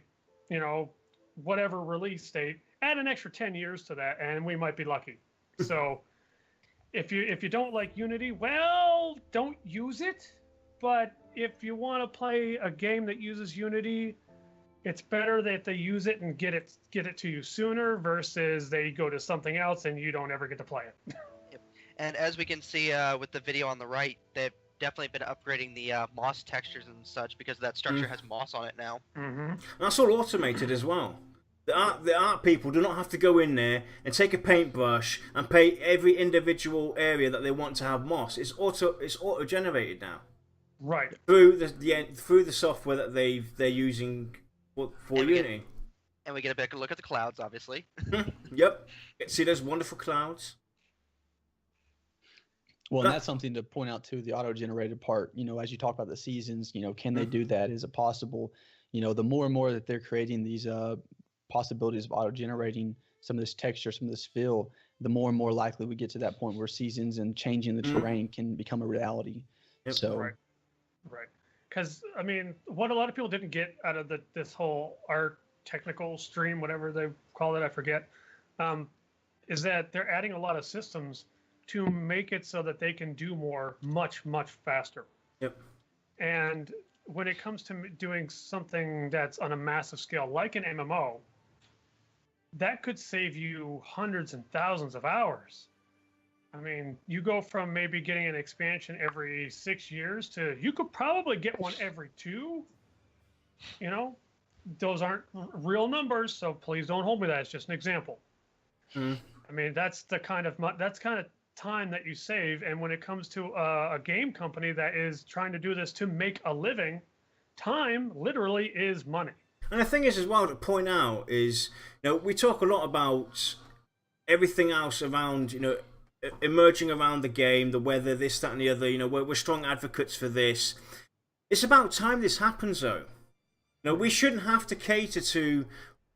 whatever release date, add an extra 10 years to that, and we might be lucky. So, if you don't like Unity, well, don't use it. But if you want to play a game that uses Unity, it's better that they use it and get it to you sooner versus they go to something else and you don't ever get to play it. And as we can see with the video on the right, they've definitely been upgrading the moss textures and such because that structure has moss on it now. Mm-hmm. That's all automated as well. The art people do not have to go in there and take a paintbrush and paint every individual area that they want to have moss. It's auto generated now. Right. Through the software that they're using for Unity. And we get a better look at the clouds, obviously. Yep. See those wonderful clouds. Well, and that's something to point out too, the auto-generated part, as you talk about the seasons, can they do that? Is it possible? The more and more that they're creating these possibilities of auto-generating some of this texture, some of this feel, the more and more likely we get to that point where seasons and changing the terrain can become a reality. Yep. So Right. Because I mean, what a lot of people didn't get out of this whole art technical stream, whatever they call it, I forget, is that they're adding a lot of systems to make it so that they can do more much faster. Yep. And when it comes to doing something that's on a massive scale, like an MMO, that could save you hundreds and thousands of hours. I mean, you go from maybe getting an expansion every 6 years to you could probably get one every 2. You know, those aren't real numbers, so please don't hold me to that. It's just an example. I mean, that's the kind of time that you save. And when it comes to a game company that is trying to do this to make a living, time literally is money. And the thing is, as well, to point out is, you know, we talk a lot about everything else around, you know, emerging around the game, the weather, this, that, and the other. You know, we're strong advocates for this. It's about time this happens, though. You know, we shouldn't have to cater to,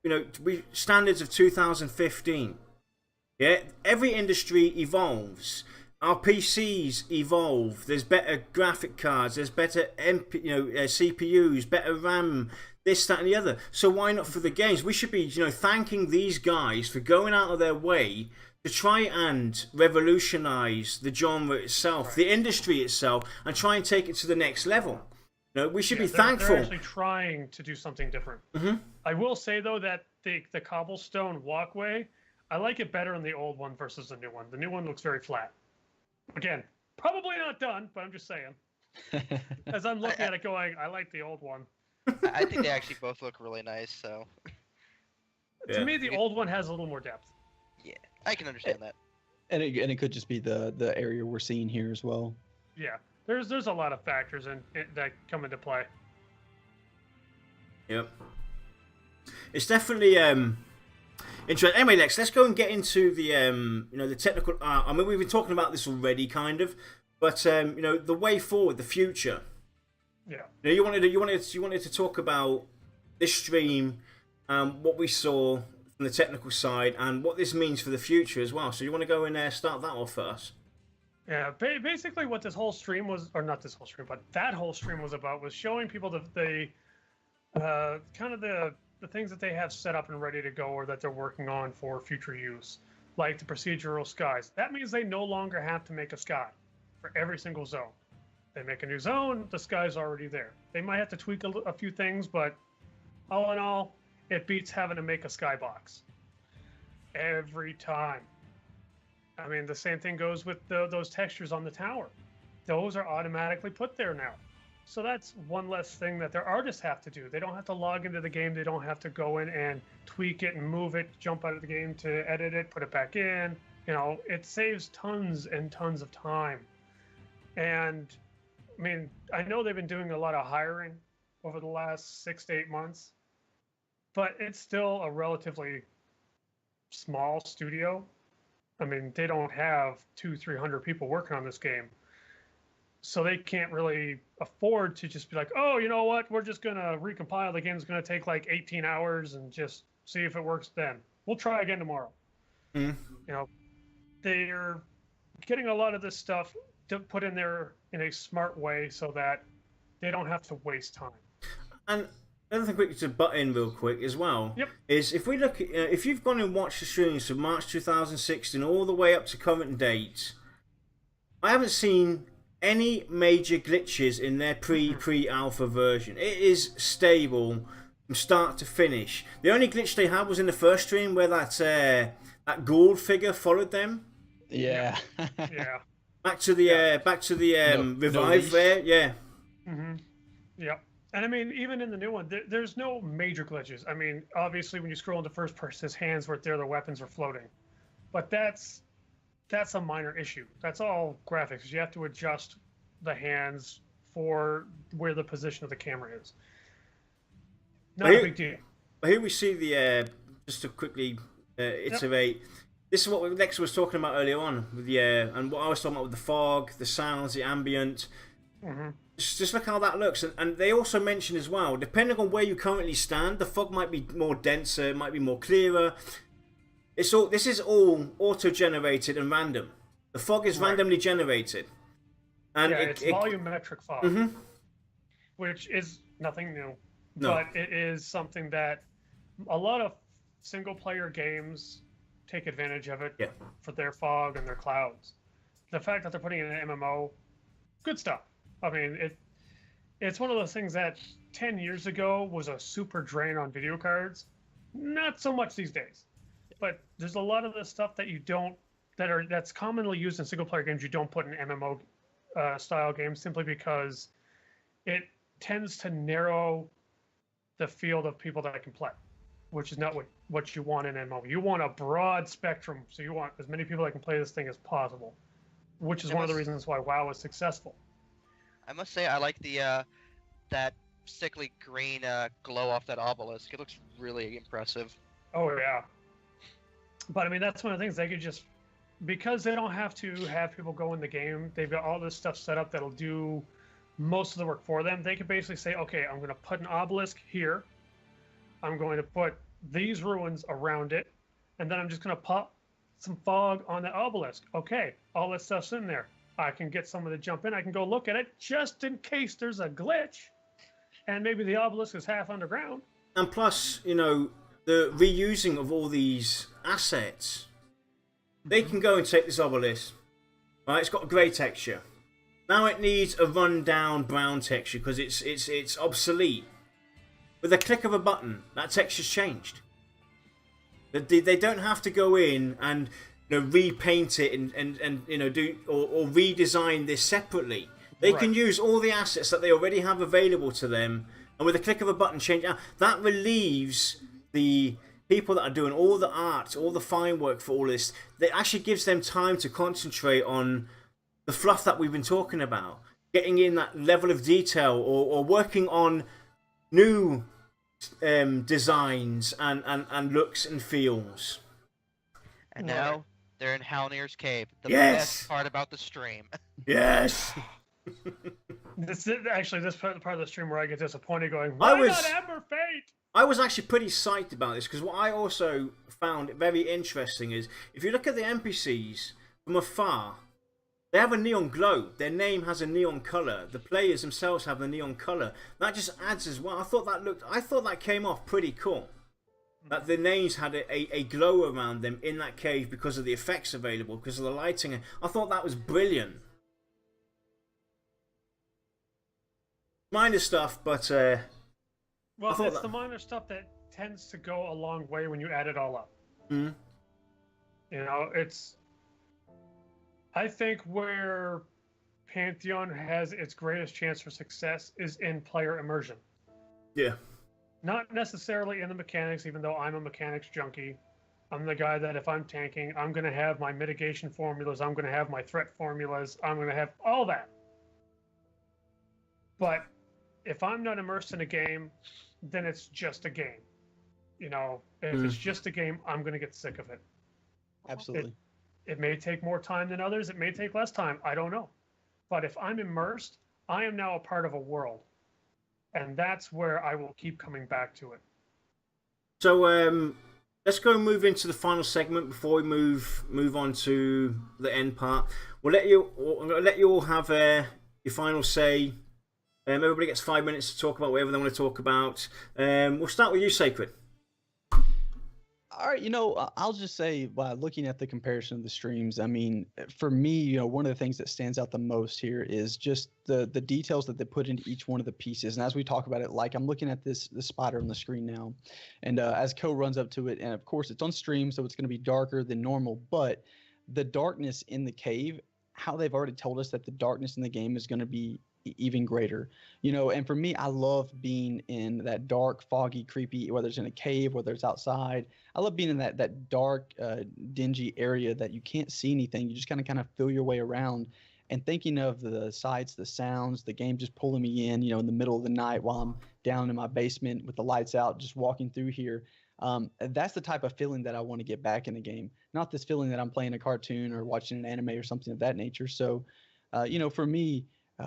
you know, standards of 2015. Yeah, every industry evolves. Our PCs evolve. There's better graphic cards. There's better CPUs, better RAM. This, that, and the other. So why not for the games? We should be, you know, thanking these guys for going out of their way to try and revolutionize the genre itself, the industry itself, and try and take it to the next level. You know, we should be thankful. They're actually trying to do something different. I will say though that the cobblestone walkway, I like it better in the old one versus the new one. The new one looks very flat. Again, probably not done, but I'm just saying. As I'm looking at it, going, I like the old one. I think they actually both look really nice. So to me, the old one has a little more depth. Yeah, I can understand that. And it could just be the area we're seeing here as well. Yeah, there's a lot of factors that come into play. Yep. It's definitely interesting. Anyway, Lex, let's go and get into the the technical. I mean, we've been talking about this already, kind of, but the way forward, the future. Yeah. You know, you wanted to talk about this stream, what we saw from the technical side, and what this means for the future as well. So you want to go in there, start that off first. Yeah, basically what this whole stream was, or not this whole stream, but that whole stream was about, was showing people the kind of the things that they have set up and ready to go, or that they're working on for future use, like the procedural skies. That means they no longer have to make a sky for every single zone. They make a new zone, the sky's already there. They might have to tweak a few things, but all in all, it beats having to make a skybox every time. I mean, the same thing goes with those textures on the tower. Those are automatically put there now. So that's one less thing that their artists have to do. They don't have to log into the game. They don't have to go in and tweak it and move it, jump out of the game to edit it, put it back in. You know, it saves tons and tons of time. And I mean, I know they've been doing a lot of hiring over the last 6 to 8 months, but it's still a relatively small studio. I mean, they don't have 200-300 people working on this game. So they can't really afford to just be like, oh, you know what? We're just going to recompile. The game's going to take like 18 hours and just see if it works then. We'll try again tomorrow. You know, they're getting a lot of this stuff to put in there in a smart way so that they don't have to waste time. And another thing quickly to butt in real quick as well is if we look at, if you've gone and watched the streams from March 2016 all the way up to current date, I haven't seen any major glitches in their pre-alpha version. It is stable from start to finish. The only glitch they had was in the first stream where that gold figure followed them. Yeah. Yeah. Back to the revive there. Yeah. Yep. And I mean, even in the new one, there's no major glitches. I mean, obviously, when you scroll into first person, his hands weren't there, the weapons were floating. But that's a minor issue. That's all graphics. You have to adjust the hands for where the position of the camera is. Not a big deal. Here we see the, just to quickly iterate, this is what Lex was talking about earlier on, with and what I was talking about with the fog, the sounds, the ambient. Just look how that looks. And they also mentioned as well, depending on where you currently stand, the fog might be more denser, it might be more clearer. This is all auto-generated and random. The fog is randomly generated. And yeah, it's volumetric fog, mm-hmm. which is nothing new, No. but it is something that a lot of single-player games take advantage of it for their fog and their clouds. The fact that they're putting it in an MMO, good stuff. I mean, it's one of those things that 10 years ago was a super drain on video cards. Not so much these days. But there's a lot of the stuff that that's commonly used in single player games you don't put in MMO style games, simply because it tends to narrow the field of people that can play, which is not what you want in MMO. You want a broad spectrum, so you want as many people that can play this thing as possible, which is one of the reasons why WoW is successful. I must say I like the that sickly green glow off that obelisk. It looks really impressive. Oh yeah. But I mean, that's one of the things they could just, because they don't have to have people go in the game, they've got all this stuff set up that'll do most of the work for them. They could basically say, okay, I'm going to put an obelisk here. I'm going to put these ruins around it. And then I'm just going to pop some fog on the obelisk. Okay, all that stuff's in there. I can get someone to jump in. I can go look at it just in case there's a glitch. And maybe the obelisk is half underground. And plus, you know, the reusing of all these assets. They can go and take this obelisk. Right, it's got a grey texture. Now it needs a run-down brown texture because it's obsolete. With a click of a button, that texture's changed. They don't have to go in and, you know, repaint it and you know, do or redesign this separately. They can use all the assets that they already have available to them, and with a click of a button change. That relieves the people that are doing all the art, all the fine work for all this. It actually gives them time to concentrate on the fluff that we've been talking about, getting in that level of detail, or working on new designs and looks and feels. And now they're in Halnir's Cave. The best part about the stream. Yes. This part of the stream where I get disappointed, going, why not Amber Fate? I was actually pretty psyched about this, because what I also found very interesting is, if you look at the NPCs from afar, they have a neon glow. Their name has a neon colour. The players themselves have the neon colour. That just adds as well. I thought that came off pretty cool. That the names had a glow around them in that cave because of the effects available, because of the lighting. I thought that was brilliant. Minor stuff, but well, it's the minor stuff that tends to go a long way when you add it all up. Mm-hmm. You know, I think where Pantheon has its greatest chance for success is in player immersion. Yeah. Not necessarily in the mechanics, even though I'm a mechanics junkie. I'm the guy that if I'm tanking, I'm going to have my mitigation formulas, I'm going to have my threat formulas, I'm going to have all that. But if I'm not immersed in a game, then it's just a game. You know, if it's just a game, I'm going to get sick of it. Absolutely. It may take more time than others. It may take less time. I don't know. But if I'm immersed, I am now a part of a world. And that's where I will keep coming back to it. So let's go and move into the final segment before we move on to the end part. I'm gonna let you all have your final say. Everybody gets 5 minutes to talk about whatever they want to talk about. We'll start with you, Sacred. All right, I'll just say, by looking at the comparison of the streams, I mean, for me, one of the things that stands out the most here is just the details that they put into each one of the pieces. And as we talk about it, like I'm looking at this spider on the screen now, and as Ko runs up to it, and of course it's on stream, so it's going to be darker than normal, but the darkness in the cave, how they've already told us that the darkness in the game is going to be even greater, and for me, I love being in that dark, foggy, creepy, whether it's in a cave, whether it's outside. I love being in that dark, dingy area that you can't see anything. You just kind of feel your way around, and thinking of the sights, the sounds, the game just pulling me in, in the middle of the night while I'm down in my basement with the lights out, just walking through here. That's the type of feeling that I want to get back in the game. Not this feeling that I'm playing a cartoon or watching an anime or something of that nature. So, for me,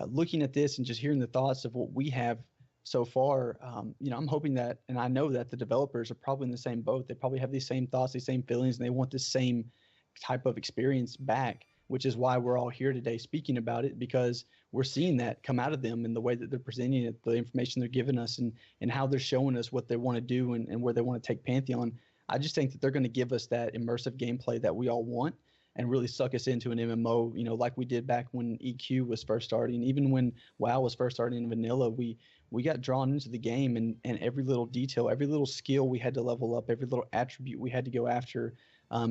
looking at this and just hearing the thoughts of what we have so far, I'm hoping that, and I know that the developers are probably in the same boat. They probably have these same thoughts, these same feelings, and they want the same type of experience back. which is why we're all here today speaking about it, because we're seeing that come out of them in the way that they're presenting it, the information they're giving us, and how they're showing us what they want to do and where they want to take Pantheon. I just think that they're going to give us that immersive gameplay that we all want and really suck us into an MMO, like we did back when EQ was first starting. Even when WoW was first starting in vanilla, we got drawn into the game, and every little detail, every little skill we had to level up, every little attribute we had to go after,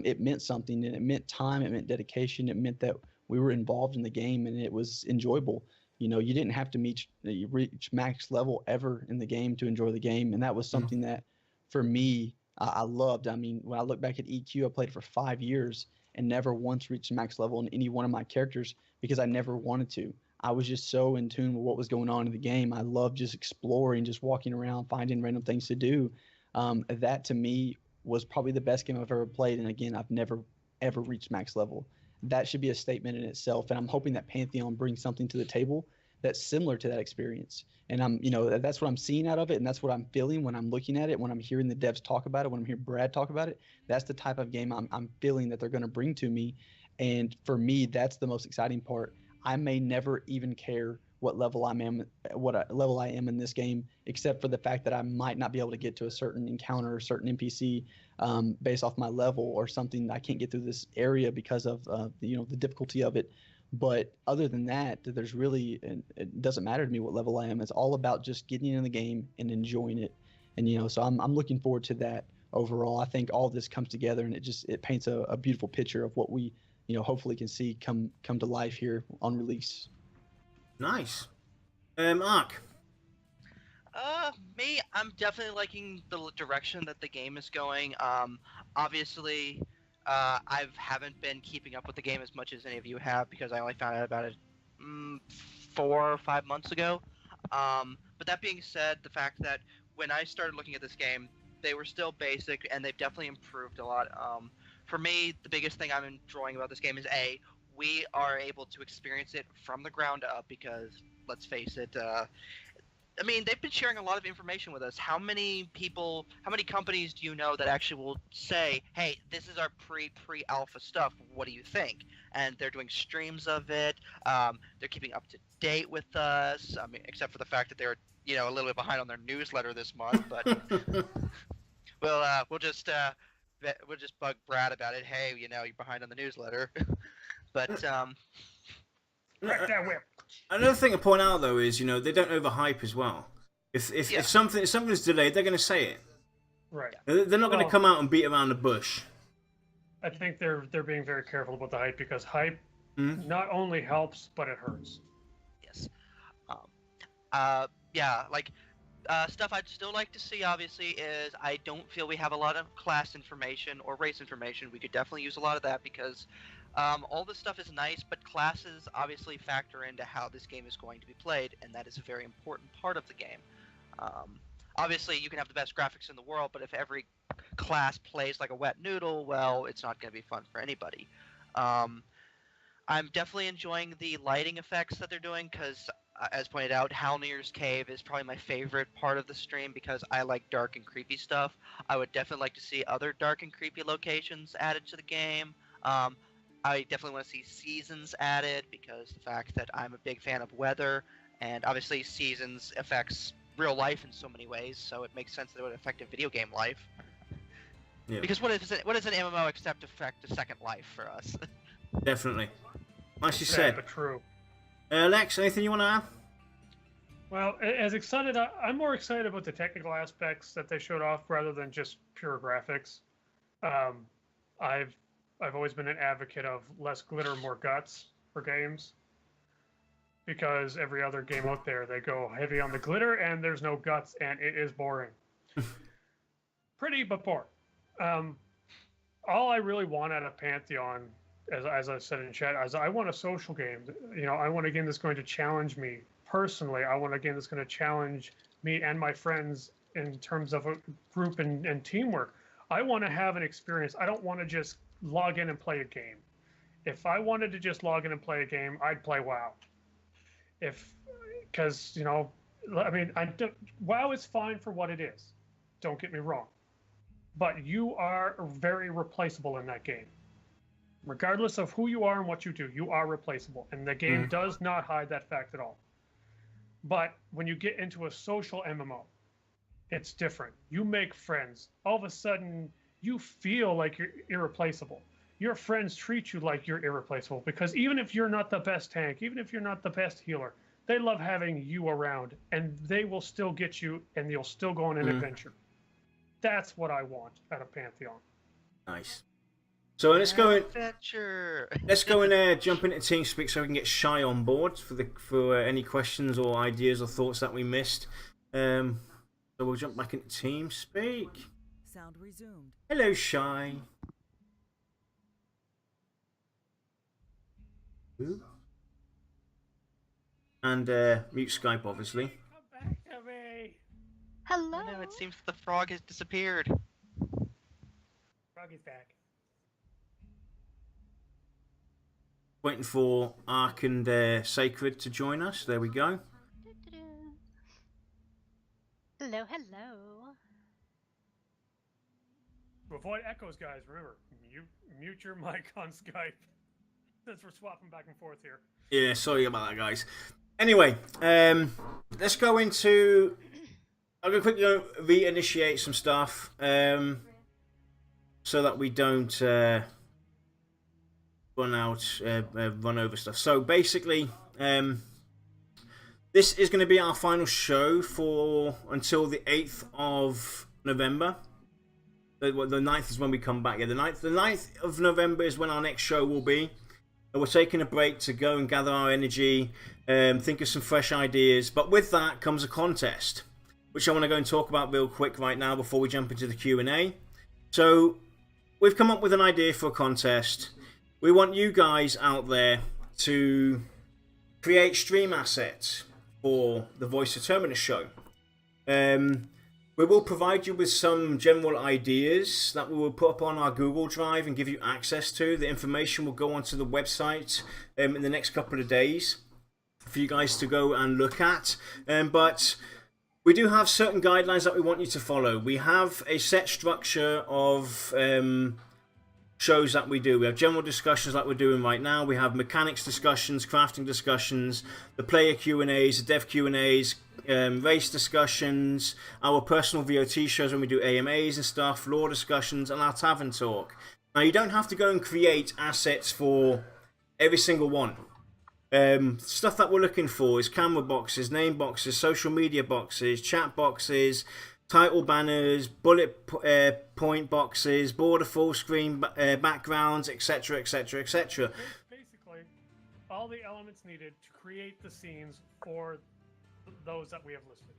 it meant something, and it meant time, it meant dedication, it meant that we were involved in the game, and it was enjoyable. You didn't have to reach max level ever in the game to enjoy the game, and that was something that, for me, I loved. I mean, when I look back at EQ, I played it for 5 years and never once reached max level in any one of my characters because I never wanted to. I was just so in tune with what was going on in the game. I loved just exploring, just walking around, finding random things to do. That to me was probably the best game I've ever played. And again, I've never, ever reached max level. That should be a statement in itself. And I'm hoping that Pantheon brings something to the table that's similar to that experience. And that's what I'm seeing out of it. And that's what I'm feeling when I'm looking at it, when I'm hearing the devs talk about it, when I'm hearing Brad talk about it. That's the type of game I'm feeling that they're going to bring to me. And for me, that's the most exciting part. I may never even care what level I am in this game, except for the fact that I might not be able to get to a certain encounter or certain NPC based off my level, or something I can't get through this area because of the difficulty of it. But other than that, it doesn't matter to me what level I am. It's all about just getting in the game and enjoying it. And so I'm looking forward to that overall. I think all this comes together, and it paints a beautiful picture of what we hopefully can see come to life here on release. Nice. Mark. Me, I'm definitely liking the direction that the game is going. Obviously, I haven't been keeping up with the game as much as any of you have because I only found out about it 4 or 5 months ago. But that being said, the fact that when I started looking at this game, they were still basic, and they've definitely improved a lot. For me, the biggest thing I'm enjoying about this game is we are able to experience it from the ground up because, let's face it, I mean, they've been sharing a lot of information with us. How many companies do you know that actually will say, hey, this is our pre-alpha stuff, what do you think? And they're doing streams of it. They're keeping up to date with us. I mean, except for the fact that they're, a little bit behind on their newsletter this month, but we'll just bug Brad about it. Hey, you're behind on the newsletter. But Crack that whip. Another thing to point out though is they don't overhype as well. If something's delayed, they're going to say it. Right. They're not going to come out and beat around the bush. I think they're being very careful about the hype because hype not only helps but it hurts. Yes. Stuff I'd still like to see, obviously, is I don't feel we have a lot of class information or race information. We could definitely use a lot of that because all this stuff is nice, but classes obviously factor into how this game is going to be played, and that is a very important part of the game. Obviously, you can have the best graphics in the world, but if every class plays like a wet noodle, well, it's not going to be fun for anybody. I'm definitely enjoying the lighting effects that they're doing because, as pointed out, Halnir's Cave is probably my favorite part of the stream because I like dark and creepy stuff. I would definitely like to see other dark and creepy locations added to the game. I definitely want to see seasons added because the fact that I'm a big fan of weather, and obviously seasons affects real life in so many ways, so it makes sense that it would affect a video game life. Yeah. Because what is an MMO except affect a second life for us? Definitely. Nicely said. But true. Lex, anything you want to add? Well, I'm more excited about the technical aspects that they showed off rather than just pure graphics. I've always been an advocate of less glitter, more guts for games. Because every other game out there, they go heavy on the glitter and there's no guts and it is boring. Pretty, but boring. All I really want out of Pantheon, as I said in chat, is I want a social game. I want a game that's going to challenge me personally. I want a game that's going to challenge me and my friends in terms of a group and teamwork. I want to have an experience. I don't want to just log in and play a game. If I wanted to just log in and play a game, I'd play WoW. Because WoW is fine for what it is. Don't get me wrong. But you are very replaceable in that game. Regardless of who you are and what you do, you are replaceable. And the game does not hide that fact at all. But when you get into a social MMO, it's different. You make friends. All of a sudden, you feel like you're irreplaceable. Your friends treat you like you're irreplaceable because even if you're not the best tank, even if you're not the best healer, they love having you around and they will still get you and you'll still go on an adventure. That's what I want out of Pantheon. Nice. So let's go in. Adventure. Let's go in there, jump into TeamSpeak so we can get Shy on board for any questions or ideas or thoughts that we missed. So we'll jump back into TeamSpeak. Sound resumed. Hello, Shy. Ooh. And mute Skype, obviously. Come back to me. Hello. Oh, no, it seems the frog has disappeared. Froggy's back. Waiting for Ark and Sacred to join us. There we go. Hello, hello. To avoid echoes, guys, remember, mute your mic on Skype. Since we're swapping back and forth here. Yeah, sorry about that, guys. Anyway, let's go into... I'm going to quickly reinitiate some stuff so that we don't run over stuff. So basically, this is going to be our final show for until the 8th of November. The 9th is when we come back. Yeah, the 9th of November is when our next show will be. And we're taking a break to go and gather our energy, think of some fresh ideas. But with that comes a contest, which I want to go and talk about real quick right now before we jump into the Q&A. So we've come up with an idea for a contest. We want you guys out there to create stream assets for the Voice of Terminus show. We will provide you with some general ideas that we will put up on our Google Drive and give you access to. The information will go onto the website in the next couple of days for you guys to go and look at. But we do have certain guidelines that we want you to follow. We have a set structure of shows that we do. We have general discussions like we're doing right now. We have mechanics discussions, crafting discussions, the player Q&As, the dev Q&As, race discussions, our personal VOT shows when we do AMAs and stuff, lore discussions, and our tavern talk. Now, you don't have to go and create assets for every single one. Stuff that we're looking for is camera boxes, name boxes, social media boxes, chat boxes, title banners, bullet point boxes, border full screen backgrounds, etc, etc, etc. Basically, all the elements needed to create the scenes for those that we have listed.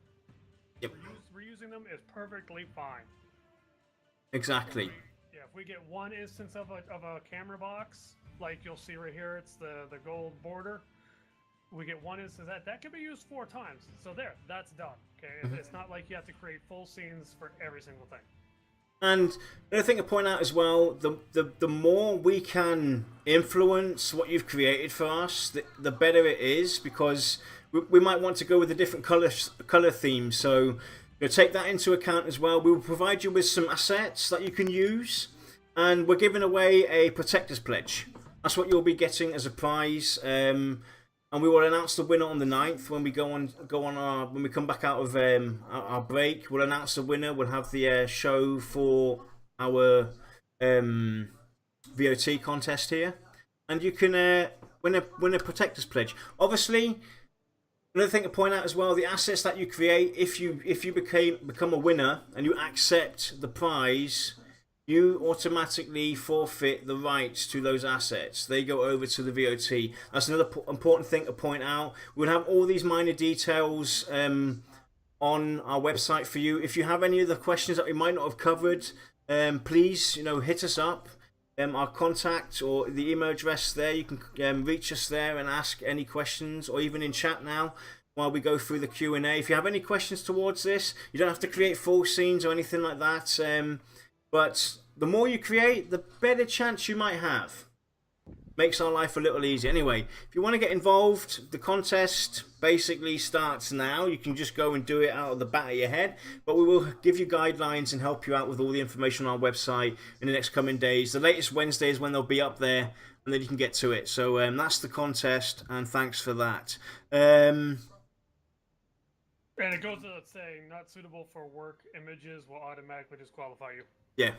Yep. Reusing them is perfectly fine. Exactly. Yeah, if we get one instance of a camera box, like you'll see right here, it's the gold border. We get one instance that can be used 4 times. So that's done. Okay, It's not like you have to create full scenes for every single thing. And another thing to point out as well, the more we can influence what you've created for us, the better it is, because we might want to go with a different color theme. So take that into account as well. We will provide you with some assets that you can use, and we're giving away a Protector's Pledge. That's what you'll be getting as a prize. And we will announce the winner on the 9th when we when we come back out of our break. We'll announce the winner. We'll have the show for our VOT contest here, and you can win a Protector's Pledge. Obviously, another thing to point out as well: the assets that you create, if you become a winner and you accept the prize, you automatically forfeit the rights to those assets. They go over to the VOT. That's another important thing to point out. We'll have all these minor details on our website for you. If you have any other questions that we might not have covered, please hit us up. Our contact or the email address there, you can reach us there and ask any questions, or even in chat now while we go through the Q&A. If you have any questions towards this, you don't have to create full scenes or anything like that. But the more you create, the better chance you might have. makes our life a little easier. Anyway, if you want to get involved, the contest basically starts now. You can just go and do it out of the back of your head, but we will give you guidelines and help you out with all the information on our website in the next coming days. The latest Wednesday is when they'll be up there, and then you can get to it. So that's the contest, and thanks for that. And it goes without saying, not suitable for work images will automatically disqualify you. Yeah.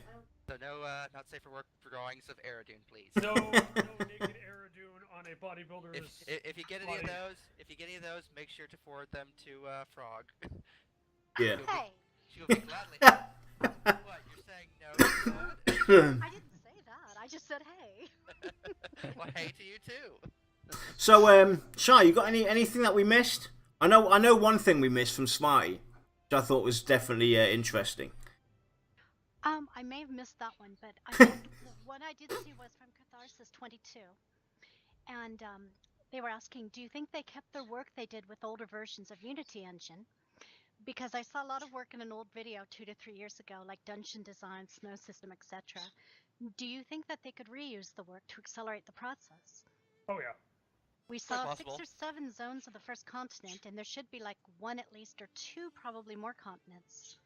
So no, not safe for work for drawings of Aerodune, please. No naked Aerodune on a bodybuilder's. If you get any of those, make sure to forward them to Frog. Yeah. Hey, She'll be gladly. What? You're saying no to that? I didn't say that. I just said hey. Well, hey to you too. So, Shai, you got anything that we missed? I know one thing we missed from Smarty, which I thought was definitely interesting. I may have missed that one, but I think what I did see was from Catharsis 22, and they were asking, do you think they kept their work they did with older versions of Unity Engine? Because I saw a lot of work in an old video 2 to 3 years ago, like dungeon design, snow system, etc. Do you think that they could reuse the work to accelerate the process? Oh yeah. We saw possible. 6 or 7 zones of the first continent, and there should be like 1 at least, or 2 probably more continents.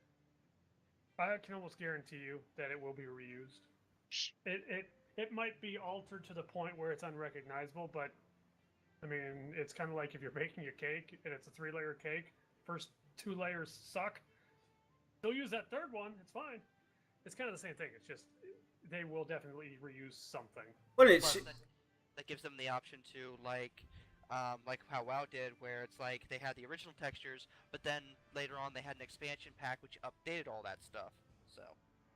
I can almost guarantee you that it will be reused. It might be altered to the point where it's unrecognizable, but I mean, it's kind of like if you're baking a cake and it's a 3-layer cake. First 2 layers suck. They'll use that 3rd one. It's fine. It's kind of the same thing. It's just they will definitely reuse something. Well, it's Plus, that gives them the option to like how WoW did, where it's like they had the original textures, but then later on they had an expansion pack which updated all that stuff. So.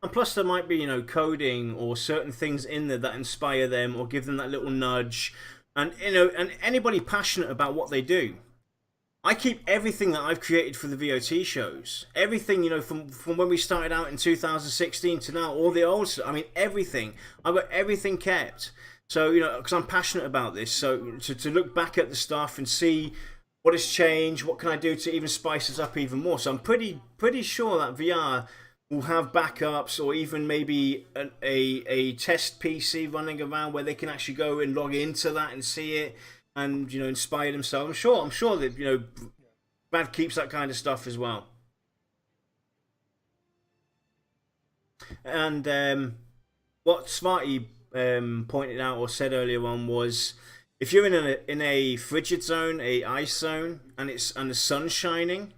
and plus there might be coding or certain things in there that inspire them or give them that little nudge, and and anybody passionate about what they do. I keep everything that I've created for the VOT shows. Everything, from when we started out in 2016 to now, all the old stuff. I mean, everything. I've got everything kept. So, because I'm passionate about this. So, to look back at the stuff and see what has changed, what can I do to even spice this up even more. So, I'm pretty sure that VR will have backups or even maybe a test PC running around where they can actually go and log into that and see it. And inspire themselves. I'm sure that Brad keeps that kind of stuff as well. And what Smarty pointed out or said earlier on was, if you're in a frigid zone, a ice zone, and the sun's shining,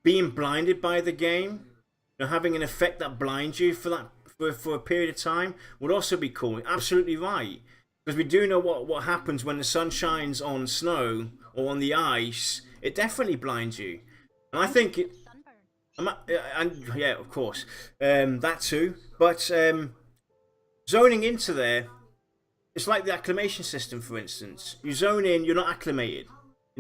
being blinded by the game, having an effect that blinds you for a period of time would also be cool. Absolutely right. Because we do know what happens when the sun shines on snow or on the ice. It definitely blinds you. And I think it... And yeah, of course. That too. But zoning into there, it's like the acclimation system, for instance. You zone in, you're not acclimated.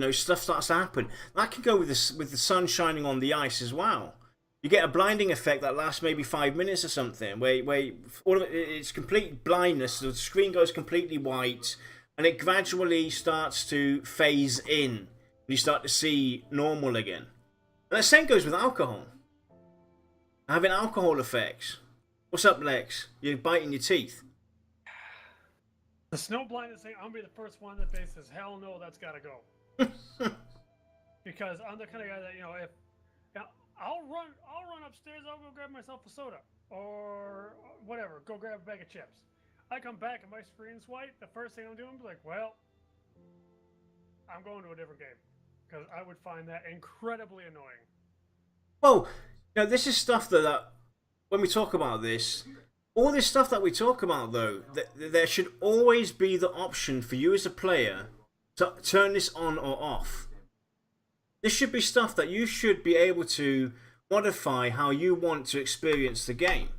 Stuff starts to happen. That can go with the sun shining on the ice as well. You get a blinding effect that lasts maybe 5 minutes or something, where all of it's complete blindness. The screen goes completely white, and it gradually starts to phase in. And you start to see normal again. And the same goes with alcohol. Having alcohol effects. What's up, Lex? You're biting your teeth. The snow blindness thing, I'm gonna be the first one that says, hell no, that's gotta go. Because I'm the kind of guy that, I'll run upstairs, I'll go grab myself a soda. Or whatever, go grab a bag of chips. I come back and my screen's white, the first thing I'm doing is like, well, I'm going to a different game. Because I would find that incredibly annoying. Well, this is stuff that when we talk about this, all this stuff that we talk about, though, there should always be the option for you as a player to turn this on or off. This should be stuff that you should be able to modify how you want to experience the game.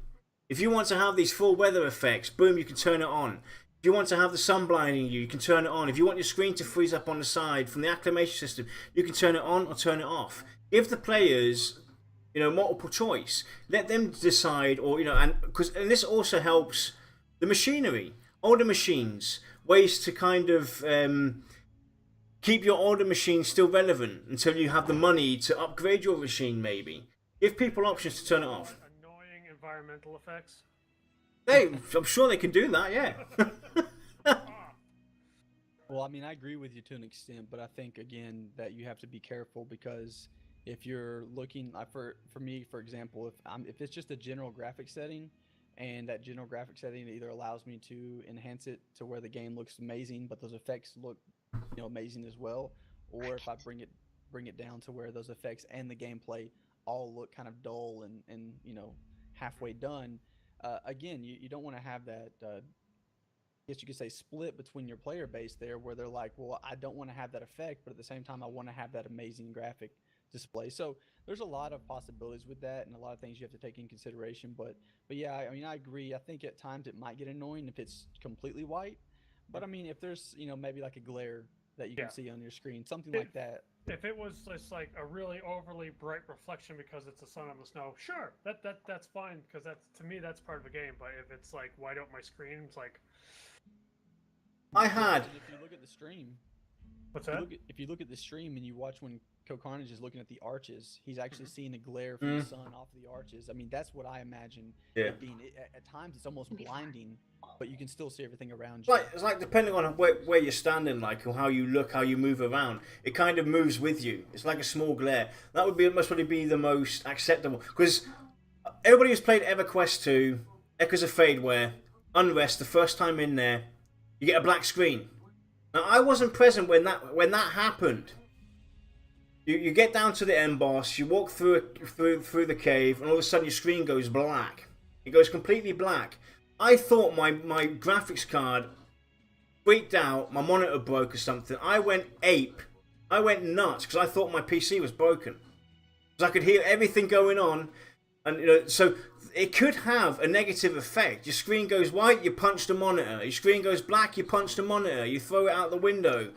If you want to have these full weather effects, boom, you can turn it on. If you want to have the sun blinding you, you can turn it on. If you want your screen to freeze up on the side from the acclimation system, you can turn it on or turn it off. Give the players, multiple choice. Let them decide, or and this also helps the machinery, older machines, ways to kind of keep your older machine still relevant until you have the money to upgrade your machine. Maybe give people options to turn it off. Annoying environmental effects. I'm sure they can do that. Yeah. Well, I mean, I agree with you to an extent, but I think again that you have to be careful because if you're looking for me, for example, if it's just a general graphic setting, and that general graphic setting either allows me to enhance it to where the game looks amazing, but those effects look, amazing as well, or if I bring it down to where those effects and the gameplay all look kind of dull and halfway done. Again, you don't want to have that. I guess you could say split between your player base there, where they're like, well, I don't want to have that effect, but at the same time, I want to have that amazing graphic display. So there's a lot of possibilities with that, and a lot of things you have to take in consideration. But yeah, I mean, I agree. I think at times it might get annoying if it's completely white, but I mean, if there's maybe like a glare that you can see on your screen, something like that. If it was just like a really overly bright reflection because it's the sun on the snow, sure, that's fine because that's, to me, that's part of the game. But if it's like white out my screen, it's like. I had. And if you look at the stream, What's that? If you look at the stream and you watch when Carnage is looking at the arches, he's actually seeing the glare from the sun off the arches. I mean, that's what I imagine it being. At times, it's almost blinding, but you can still see everything around you. It's like depending on where you're standing, like, or how you look, how you move around, it kind of moves with you. It's like a small glare. That must probably be the most acceptable, because everybody who's played EverQuest 2, Echoes of Fadeware, Unrest, the first time in there, you get a black screen. Now, I wasn't present when that happened. You get down to the end boss, you walk through the cave, and all of a sudden your screen goes black. It goes completely black. I thought my graphics card freaked out, my monitor broke or something. I went ape. I went nuts because I thought my PC was broken. Because I could hear everything going on, and so it could have a negative effect. Your screen goes white, you punch the monitor. Your screen goes black, you punch the monitor. You throw it out the window.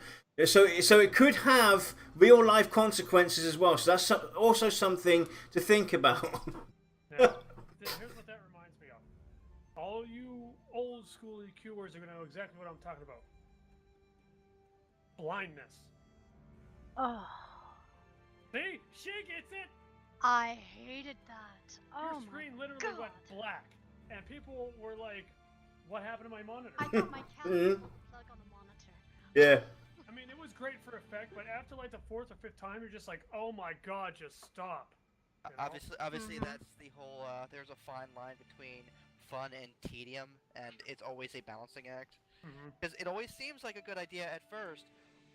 So it could have real life consequences as well. So that's also something to think about. Now, here's what that reminds me of. All you old school EQers are going to know exactly what I'm talking about. Blindness. Oh, See? She gets it! I hated that. Oh Your screen my literally God. went black. And people were like, what happened to my monitor? I thought my cat was plug on the monitor. Yeah. I mean, it was great for effect, but after like the fourth or fifth time, you're just like, oh my god, just stop. You know? Obviously, that's the whole. There's a fine line between fun and tedium, and it's always a balancing act. Because it always seems like a good idea at first,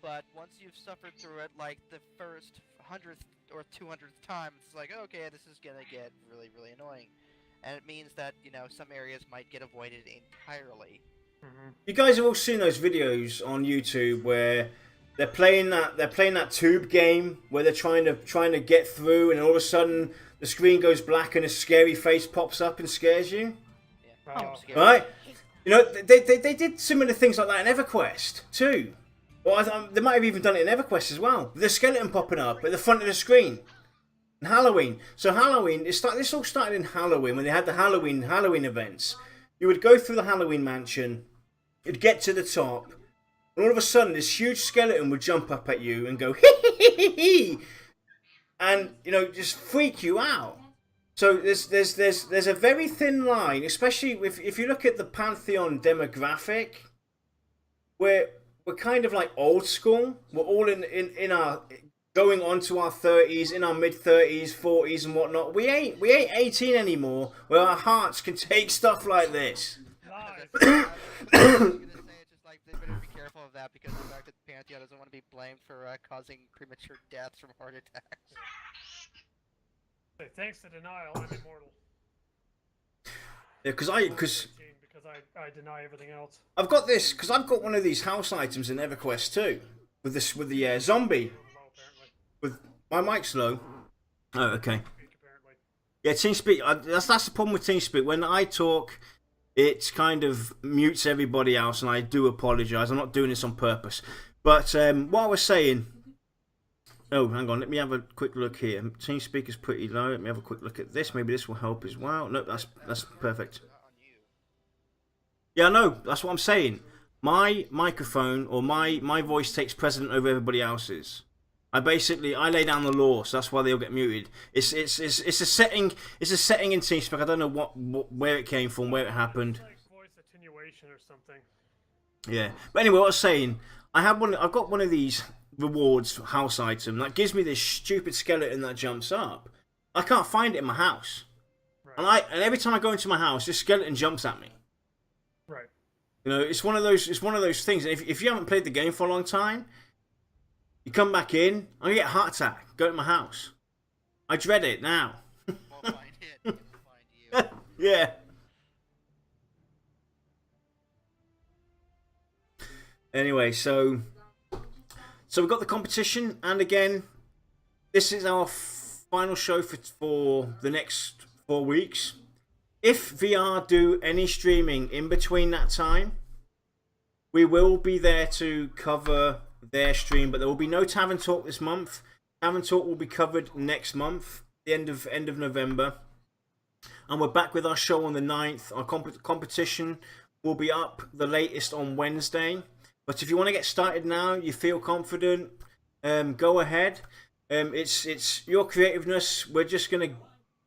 but once you've suffered through it, like the first 100th or 200th time, it's like, okay, this is gonna get really, really annoying, and it means that some areas might get avoided entirely. You guys have all seen those videos on YouTube where they're playing that tube game where they're trying to get through, and all of a sudden the screen goes black and a scary face pops up and scares you. Oh. Right? They did similar things like that in EverQuest too. Well, they might have even done it in EverQuest as well. The skeleton popping up at the front of the screen. And Halloween. So Halloween, this all started in Halloween when they had the Halloween events. You would go through the Halloween mansion. You'd get to the top, and all of a sudden, this huge skeleton would jump up at you and go hee hee hee hee, and just freak you out. So there's a very thin line, especially if you look at the Pantheon demographic, we're kind of like old school. We're all in our going on to our 30s, in our mid 30s, 40s, and whatnot. We ain't 18 anymore, where our hearts can take stuff like this. I was gonna say, it's just like they better be careful of that because the fact that Pantheon doesn't want to be blamed for causing premature deaths from heart attacks. Hey, thanks to denial, I'm immortal. Yeah, because I deny everything else. I've got this, because I've got one of these house items in EverQuest 2 with the zombie. With my mic's low. Oh, okay. Yeah, TeamSpeak. That's the problem with TeamSpeak. When I talk, it kind of mutes everybody else, and I do apologise. I'm not doing this on purpose. But what I was saying... Oh, hang on. Let me have a quick look here. TeamSpeak is pretty low. Let me have a quick look at this. Maybe this will help as well. No, that's perfect. Yeah, no, that's what I'm saying. My microphone or my voice takes precedent over everybody else's. I lay down the law, so that's why they all get muted. It's a setting. It's a setting in TeamSpeak. I don't know where it came from, where it happened. It's like voice attenuation or something. Yeah, but anyway, what I was saying, I've got one of these rewards house item that gives me this stupid skeleton that jumps up. I can't find it in my house, Right. and every time I go into my house, this skeleton jumps at me. Right. You know, it's one of those things. If you haven't played the game for a long time, you come back in, I'm gonna get a heart attack. Go to my house. I dread it now. Won't find it. It will find you. Yeah. Anyway, so we've got the competition, and again, this is our final show for the next 4 weeks. If VR do any streaming in between that time, we will be there to cover their stream, but there will be no Tavern Talk this month. Tavern Talk will be covered next month, the end of November. And we're back with our show on the 9th. Our competition will be up the latest on Wednesday. But if you want to get started now, you feel confident, go ahead. It's your creativeness. We're just going to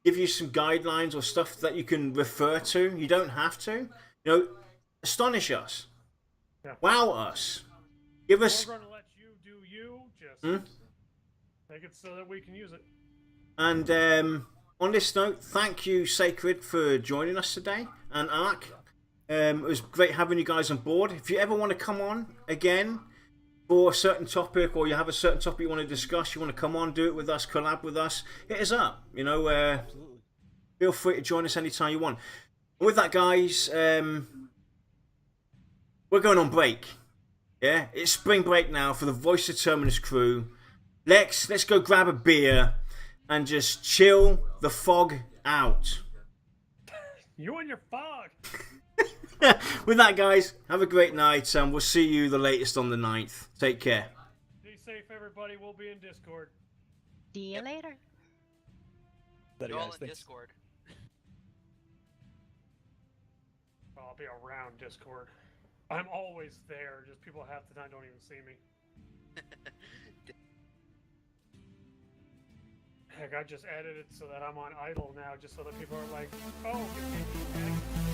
give you some guidelines or stuff that you can refer to. You don't have to. You know, astonish us. Yeah. Wow us. Give us... We're going to let you do you. Just make it so that we can use it. And on this note, thank you, Sacred, for joining us today. And Ark, it was great having you guys on board. If you ever want to come on again for a certain topic, or you have a certain topic you want to discuss, you want to come on, do it with us, collab with us, hit us up. You know, Absolutely. feel free to join us anytime you want. And with that, guys, we're going on break. Yeah, it's spring break now for the Voice of Terminus crew. Let's go grab a beer and just chill the fog out. You and your fog. With that, guys, have a great night, and we'll see you the latest on the 9th. Take care. Be safe, everybody. We'll be in Discord. See you later. Later, You're all guys. in Thanks. Discord. I'll be around Discord. I'm always there. Just people half the time don't even see me. Heck, I just added it so that I'm on idle now, just so that people are like, oh, you can't